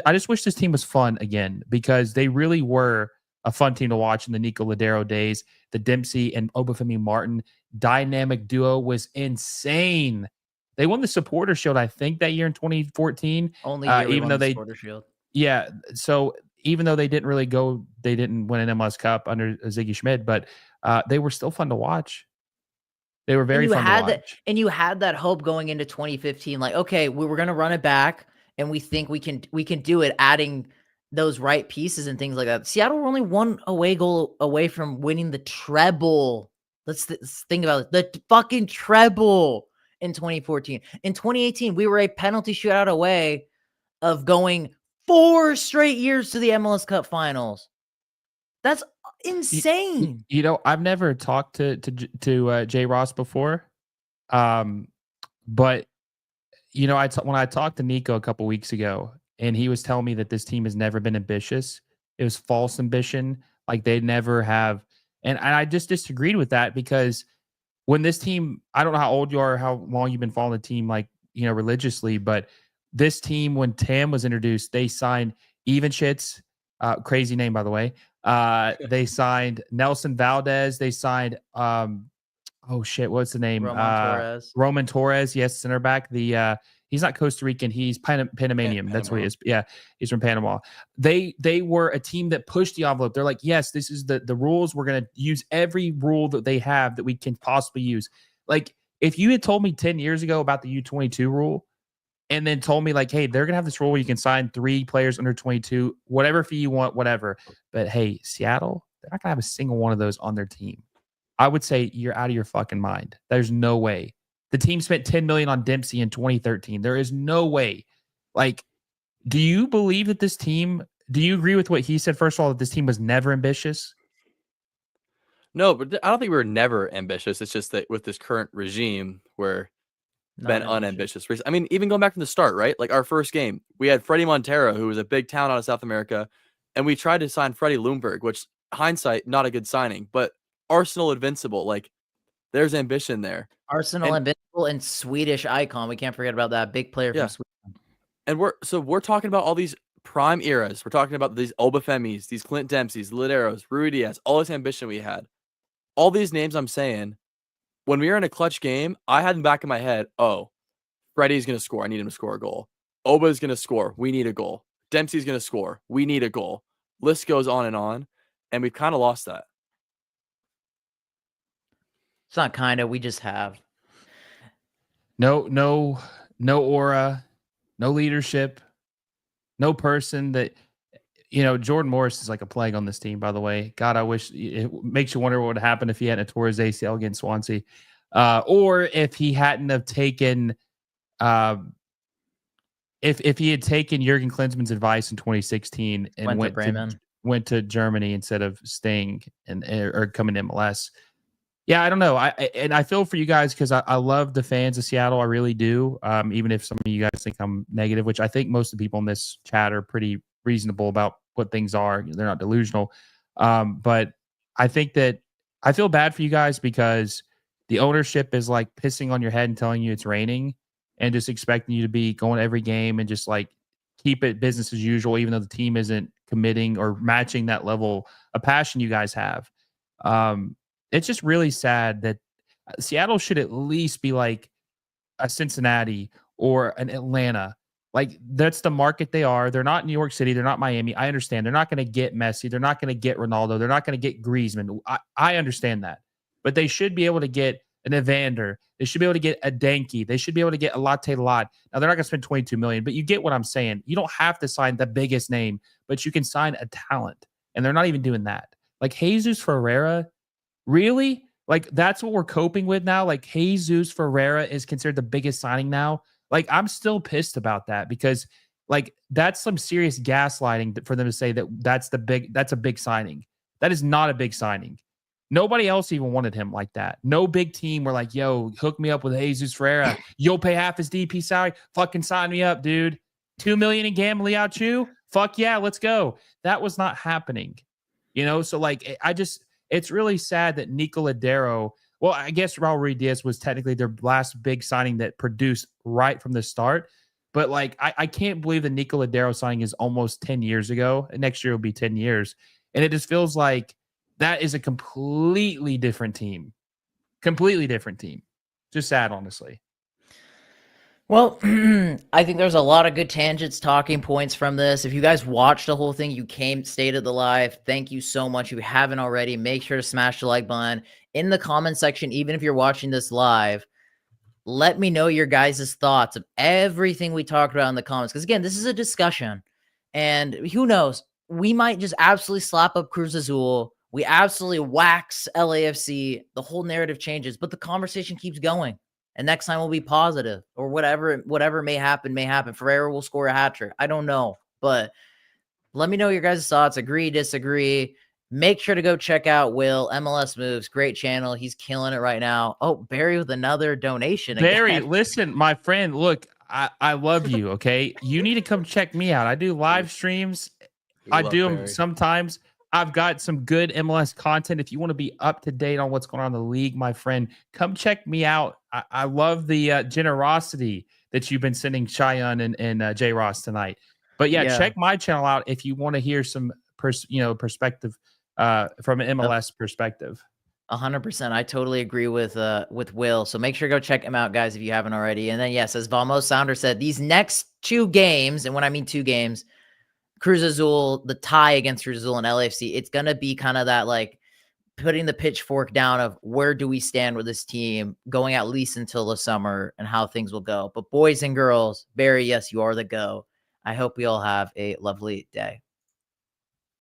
I just wish this team was fun again because they really were a fun team to watch in the Nico Ladero days. The Dempsey and Obafemi Martin dynamic duo was insane. They won the Supporter Shield, I think, that year in 2014.
Only year even though they Supporter Shield.
Yeah, so even though they didn't win an MLS Cup under Ziggy Schmid, but they were still fun to watch. They were very fun to watch.
And you had that hope going into 2015, like, okay, we were going to run it back, and we think we can do it, adding those right pieces and things like that. Seattle were only 1 away goal away from winning the treble Let's think about it. The fucking treble in 2014. In 2018, we were a penalty shootout away of going 4 straight years to the MLS Cup Finals. That's insane.
You know, I've never talked to Jay Ross before, but you know, when I talked to Nico a couple weeks ago, and he was telling me that this team has never been ambitious. It was false ambition, like they never have. And I just disagreed with that because when this team, I don't know how old you are, how long you've been following the team, like, you know, religiously, but this team, when Tam was introduced, they signed Evenshitz, crazy name, by the way. They signed Nelson Valdez. They signed, oh shit, what's the name? Roman Torres. Yes, center back. He's not Costa Rican. He's Panamanian. That's what he is. Yeah, he's from Panama. They were a team that pushed the envelope. They're like, yes, this is the rules. We're going to use every rule that they have that we can possibly use. Like, if you had told me 10 years ago about the U22 rule and then told me, like, hey, they're going to have this rule where you can sign 3 players under 22, whatever fee you want, whatever. But, hey, Seattle, they're not going to have a single one of those on their team. I would say you're out of your fucking mind. There's no way. The team spent $10 million on Dempsey in 2013. There is no way. Like, do you believe that this team, do you agree with what he said, first of all, that this team was never ambitious?
No, but I don't think we were never ambitious. It's just that with this current regime, we're been unambitious. I mean, even going back from the start, right? Like our first game, we had Freddie Montero, who was a big talent out of South America, and we tried to sign Freddie Lundberg, which, hindsight, not a good signing, but Arsenal invincible. Like, there's ambition there.
Arsenal invincible and Swedish icon. We can't forget about that big player from Sweden.
And we're talking about all these prime eras. We're talking about these Obafemis, these Clint Dempseys, Lideros, Rui Diaz, all this ambition we had. All these names I'm saying, when we were in a clutch game, I had in the back of my head, oh, Freddie's going to score. I need him to score a goal. Oba's going to score. We need a goal. Dempsey's going to score. We need a goal. List goes on. And we've kind of lost that.
It's not kind of. We just have.
No aura, no leadership, no person that, you know, Jordan Morris is like a plague on this team, by the way. God, I wish, it makes you wonder what would happen if he hadn't tore his ACL against Swansea. Or if he hadn't have taken, if he had taken Jurgen Klinsmann's advice in 2016 and went to Germany instead of staying or coming to MLS. Yeah, I don't know. I feel for you guys because I love the fans of Seattle. I really do. Even if some of you guys think I'm negative, which I think most of the people in this chat are pretty reasonable about what things are. They're not delusional. But I think that I feel bad for you guys because the ownership is like pissing on your head and telling you it's raining and just expecting you to be going every game and just like keep it business as usual, even though the team isn't committing or matching that level of passion you guys have. It's just really sad that Seattle should at least be like a Cincinnati or an Atlanta. Like, that's the market they are. They're not New York City. They're not Miami. I understand. They're not going to get Messi. They're not going to get Ronaldo. They're not going to get Griezmann. I understand that. But they should be able to get an Evander. They should be able to get a Denki. They should be able to get a Latte Lot. Now, they're not going to spend $22 million, but you get what I'm saying. You don't have to sign the biggest name, but you can sign a talent. And they're not even doing that. Like, Jesus Ferreira, really? Like, that's what we're coping with now? Like, Jesus Ferreira is considered the biggest signing now? Like, I'm still pissed about that because, like, that's some serious gaslighting for them to say that that's a big signing. That is not a big signing. Nobody else even wanted him like that. No big team were like, yo, hook me up with Jesus Ferreira. You'll pay half his DP salary. Fucking sign me up, dude. $2 million in gambling out you? Fuck yeah, let's go. That was not happening. You know, so like, it's really sad that Nico Ladero, well, I guess Raul Ruiz Diaz was technically their last big signing that produced right from the start. But like, I can't believe the Nico Ladero signing is almost 10 years ago. And next year will be 10 years. And it just feels like that is a completely different team. Completely different team. Just sad, honestly.
Well, I think there's a lot of good tangents, talking points from this. If you guys watched the whole thing, you stayed at the live, thank you so much. If you haven't already, make sure to smash the like button. In the comment section, even if you're watching this live, let me know your guys' thoughts of everything we talked about in the comments. Because again, this is a discussion. And who knows? We might just absolutely slap up Cruz Azul We absolutely wax LAFC. The whole narrative changes, but the conversation keeps going. And next time will be positive or whatever may happen, may happen. Ferreira will score a hat trick. I don't know, but let me know your guys' thoughts. Agree, disagree. Make sure to go check out Will, MLS Moves. Great channel. He's killing it right now. Oh, Barry with another donation.
Barry,
again.
listen, my friend, look, I love you, okay? You need to come check me out. I do live streams. I do them sometimes. I've got some good MLS content. If you want to be up to date on what's going on in the league, my friend, come check me out. I love the generosity that you've been sending Cheyenne and J. Ross tonight. But yeah, check my channel out if you want to hear some perspective from an MLS perspective.
100%. I totally agree with Will. So make sure to go check him out, guys, if you haven't already. And then, yes, as Valmos Sounder said, these next 2 games, and when I mean 2 games, Cruz Azul, the tie against Cruz Azul and LAFC, it's going to be kind of that, like, putting the pitchfork down of where do we stand with this team going at least until the summer and how things will go. But boys and girls, Barry, yes, you are the go. I hope we all have a lovely day.